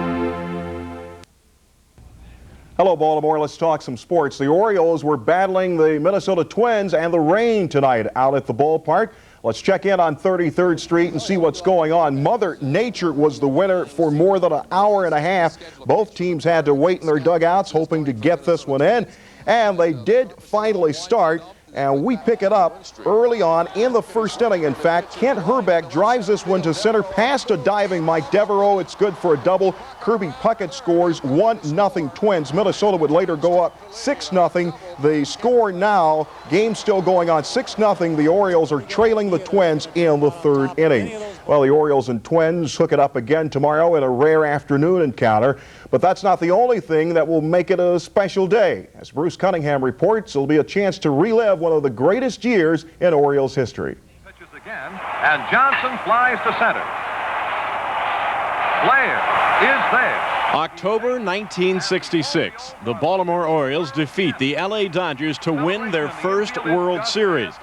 Hello, Baltimore. Let's talk some sports. The Orioles were battling the Minnesota Twins and the rain tonight out at the ballpark. Let's check in on 33rd Street and see what's going on. Mother Nature was the winner for more than an hour and a half. Both teams had to wait in their dugouts hoping to get this one in, and they did finally start. And we pick it up early on in the first inning. In fact, Kent Herbeck drives this one to center past a diving Mike Devereaux. It's good for a double. Kirby Puckett scores 1-0 Twins. Minnesota would later go up 6-0. The score now, game still going on 6-0. The Orioles are trailing the Twins in the third inning. Well, the Orioles and Twins hook it up again tomorrow in a rare afternoon encounter. But that's not the only thing that will make it a special day. As Bruce Cunningham reports, it'll be a chance to relive one of the greatest years in Orioles history. Pitches again, and Johnson flies to center. Blair is there. October 1966, the Baltimore Orioles defeat the LA Dodgers to win their first World Series.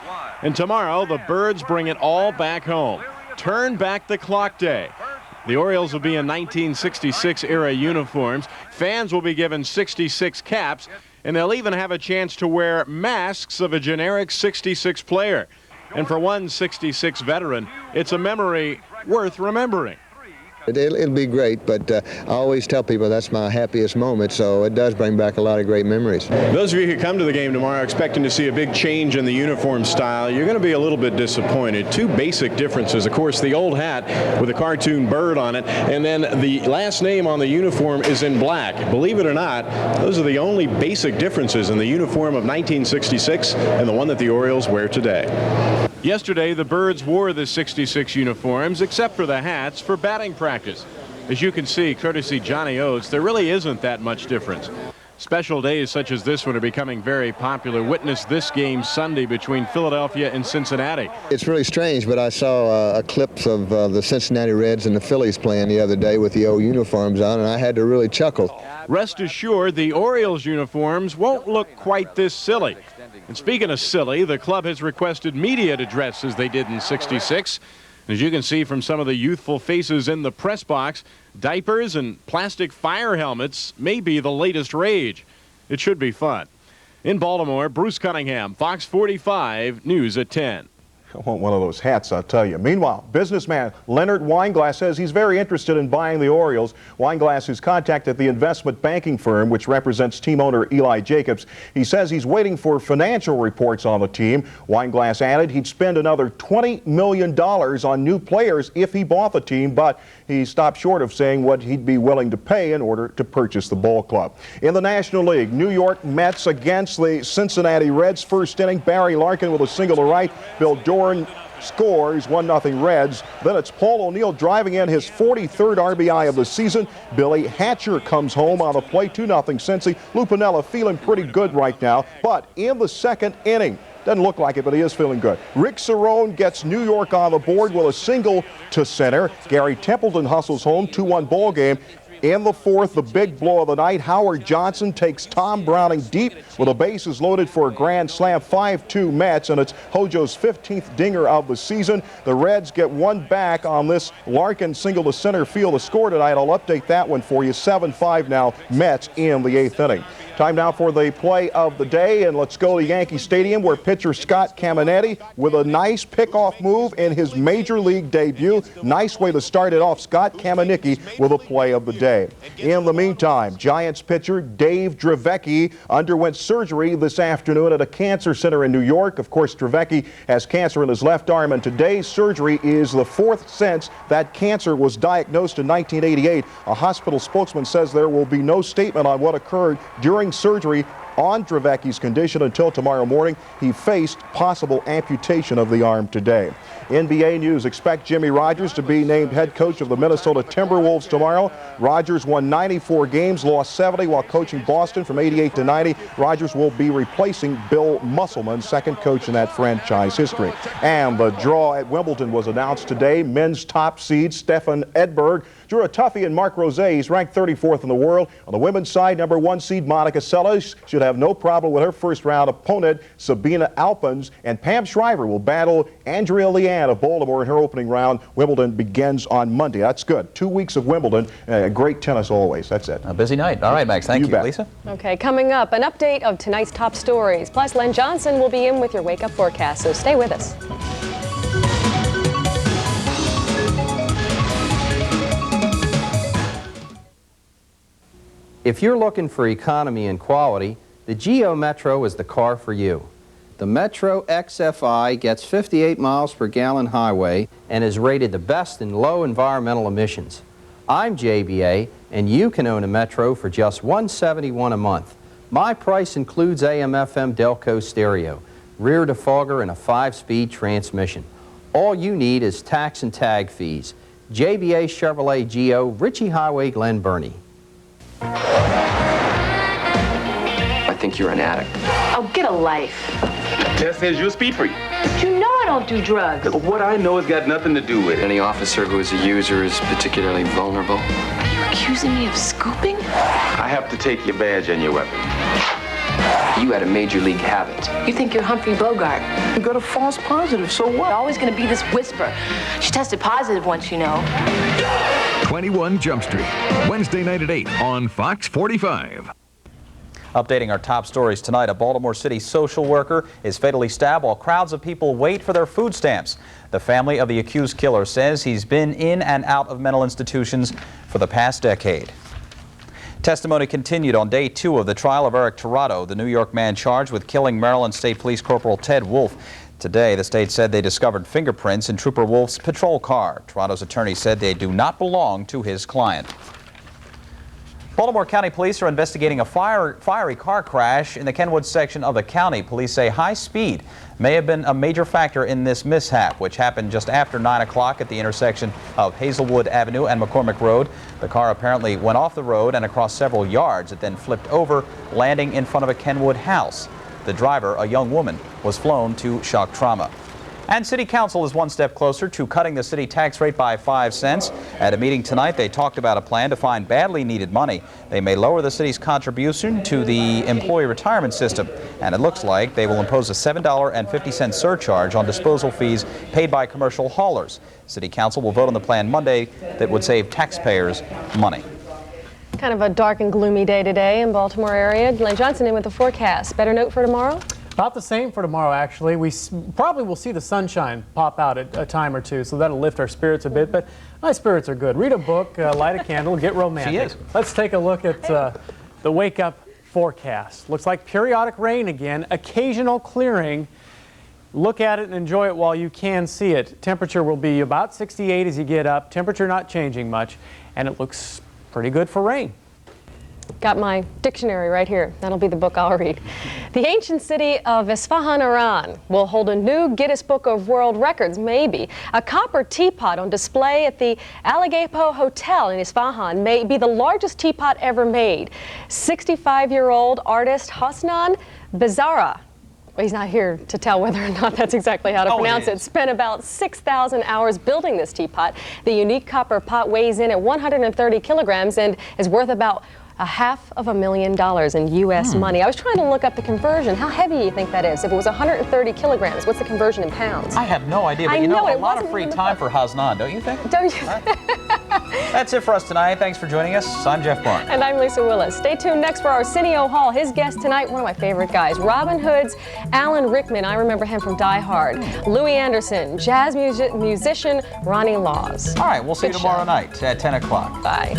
And tomorrow, the Birds bring it all back home. Turn back the clock day. The Orioles will be in 1966 era uniforms. Fans will be given 66 caps, and they'll even have a chance to wear masks of a generic 66 player. And for one 66 veteran, it's a memory worth remembering. It'll be great, but I always tell people that's my happiest moment, so it does bring back a lot of great memories. Those of you who come to the game tomorrow expecting to see a big change in the uniform style, you're going to be a little bit disappointed. Two basic differences. Of course, the old hat with a cartoon bird on it, and then the last name on the uniform is in black. Believe it or not, those are the only basic differences in the uniform of 1966 and the one that the Orioles wear today. Yesterday, the Birds wore the 66 uniforms, except for the hats, for batting practice. As you can see, courtesy Johnny Oates, there really isn't that much difference. Special days such as this one are becoming very popular. Witness this game Sunday between Philadelphia and Cincinnati. It's really strange, but I saw a clip of the Cincinnati Reds and the Phillies playing the other day with the old uniforms on, and I had to really chuckle. Rest assured, the Orioles uniforms won't look quite this silly. And speaking of silly, the club has requested media to dress as they did in '66. As you can see from some of the youthful faces in the press box, diapers and plastic fire helmets may be the latest rage. It should be fun. In Baltimore, Bruce Cunningham, Fox 45, News at 10. I want one of those hats, I'll tell you. Meanwhile, businessman Leonard Weinglass says he's very interested in buying the Orioles. Weinglass has contacted the investment banking firm, which represents team owner Eli Jacobs. He says he's waiting for financial reports on the team. Weinglass added he'd spend another $20 million on new players if he bought the team, but he stopped short of saying what he'd be willing to pay in order to purchase the ball club. In the National League, New York Mets against the Cincinnati Reds. First inning, Barry Larkin with a single to right. Bill Doran scores 1-0 Reds. Then it's Paul O'Neill driving in his 43rd RBI of the season. Billy Hatcher comes home on the play, 2-0 Cincy. Lou Piniella feeling pretty good right now, but in the second inning, doesn't look like it, but he is feeling good. Rick Cerrone gets New York on the board with a single to center. Gary Templeton hustles home, 2-1 ball game. In the fourth, the big blow of the night, Howard Johnson takes Tom Browning deep with the bases loaded for a grand slam. 5-2 Mets, and it's Hojo's 15th dinger of the season. The Reds get one back on this Larkin single to center field. The score tonight, I'll update that one for you. 7-5 now, Mets in the 8th inning. Time now for the play of the day, and let's go to Yankee Stadium where pitcher Scott Caminetti with a nice pickoff move in his major league debut. Nice way to start it off. Scott Kaminicki with a play of the day. In the meantime, Giants pitcher Dave Dravecky underwent surgery this afternoon at a cancer center in New York. Of course, Dravecky has cancer in his left arm, and today's surgery is the fourth since that cancer was diagnosed in 1988. A hospital spokesman says there will be no statement on what occurred during surgery on Dravecki's condition until tomorrow morning. He faced possible amputation of the arm today. NBA news, expect Jimmy Rogers to be named head coach of the Minnesota Timberwolves tomorrow. Rogers won 94 games, lost 70 while coaching Boston from 88 to 90. Rogers will be replacing Bill Musselman, second coach in that franchise history. And the draw at Wimbledon was announced today. Men's top seed Stefan Edberg drew a toughie in Marc Rosé. He's ranked 34th in the world. On the women's side, number 1 seed Monica Seles should have no problem with her first round opponent, Sabina Alpens. And Pam Shriver will battle Andrea Leanne of Baltimore in her opening round. Wimbledon begins on Monday. That's good. 2 weeks of Wimbledon. Great tennis always. That's it. A busy night. All right, Max. Thank you. Lisa? Okay, coming up, an update of tonight's top stories. Plus, Len Johnson will be in with your wake-up forecast, so stay with us. If you're looking for economy and quality, the Geo Metro is the car for you. The Metro XFI gets 58 miles per gallon highway and is rated the best in low environmental emissions. I'm JBA, and you can own a Metro for just $171 a month. My price includes AM/FM Delco stereo, rear defogger, and a 5-speed transmission. All you need is tax and tag fees. JBA Chevrolet Geo, Ritchie Highway, Glen Burnie. I think you're an addict. Oh, get a life. Test says you're speed free. But you know I don't do drugs. What I know has got nothing to do with it. Any officer who is a user is particularly vulnerable. Are you accusing me of scooping? I have to take your badge and your weapon. You had a major league habit. You think you're Humphrey Bogart. You got a false positive, so what? Always gonna be this whisper. She tested positive once, you know. 21 Jump Street, Wednesday night at 8 on Fox 45. Updating our top stories tonight, a Baltimore City social worker is fatally stabbed while crowds of people wait for their food stamps. The family of the accused killer says he's been in and out of mental institutions for the past decade. Testimony continued on day 2 of the trial of Eric Tirado, the New York man charged with killing Maryland State Police Corporal Ted Wolf. Today, the state said they discovered fingerprints in Trooper Wolf's patrol car. Tirado's attorney said they do not belong to his client. Baltimore County Police are investigating a fiery car crash in the Kenwood section of the county. Police say high speed may have been a major factor in this mishap, which happened just after 9 o'clock at the intersection of Hazelwood Avenue and McCormick Road. The car apparently went off the road and across several yards. It then flipped over, landing in front of a Kenwood house. The driver, a young woman, was flown to shock trauma. And City Council is one step closer to cutting the city tax rate by 5 cents. At a meeting tonight, they talked about a plan to find badly needed money. They may lower the city's contribution to the employee retirement system. And it looks like they will impose a $7.50 surcharge on disposal fees paid by commercial haulers. City Council will vote on the plan Monday that would save taxpayers money. Kind of a dark and gloomy day today in Baltimore area. Glenn Johnson in with the forecast. Better note for tomorrow? About the same for tomorrow, actually. We probably will see the sunshine pop out at a time or two, so that'll lift our spirits a bit. But my spirits are good. Read a book, light a candle, get romantic. Let's take a look at the wake-up forecast. Looks like periodic rain again, occasional clearing. Look at it and enjoy it while you can see it. Temperature will be about 68 as you get up. Temperature not changing much, and it looks pretty good for rain. Got my dictionary right here. That'll be the book I'll read. The ancient city of Isfahan, Iran will hold a new Guinness Book of World Records, maybe. A copper teapot on display at the Alagapo Hotel in Isfahan may be the largest teapot ever made. 65-year-old artist Hasnan Bizarra Well, he's not here to tell whether or not that's exactly how to pronounce it. Spent about 6,000 hours building this teapot. The unique copper pot weighs in at 130 kilograms and is worth about $500,000 in U.S. money. I was trying to look up the conversion. How heavy do you think that is? If it was 130 kilograms, what's the conversion in pounds? I have no idea, but you know, a lot of free time for Hasnan, don't you think? Don't you? That's it for us tonight. Thanks for joining us. I'm Jeff Barnes. And I'm Lisa Willis. Stay tuned next for Arsenio Hall. His guest tonight, one of my favorite guys, Robin Hood's Alan Rickman. I remember him from Die Hard. Louis Anderson, jazz musician Ronnie Laws. All right, we'll see you tomorrow night at 10 o'clock. Bye.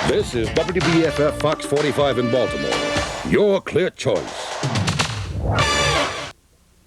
This is WBFF Fox 45 in Baltimore. Your clear choice.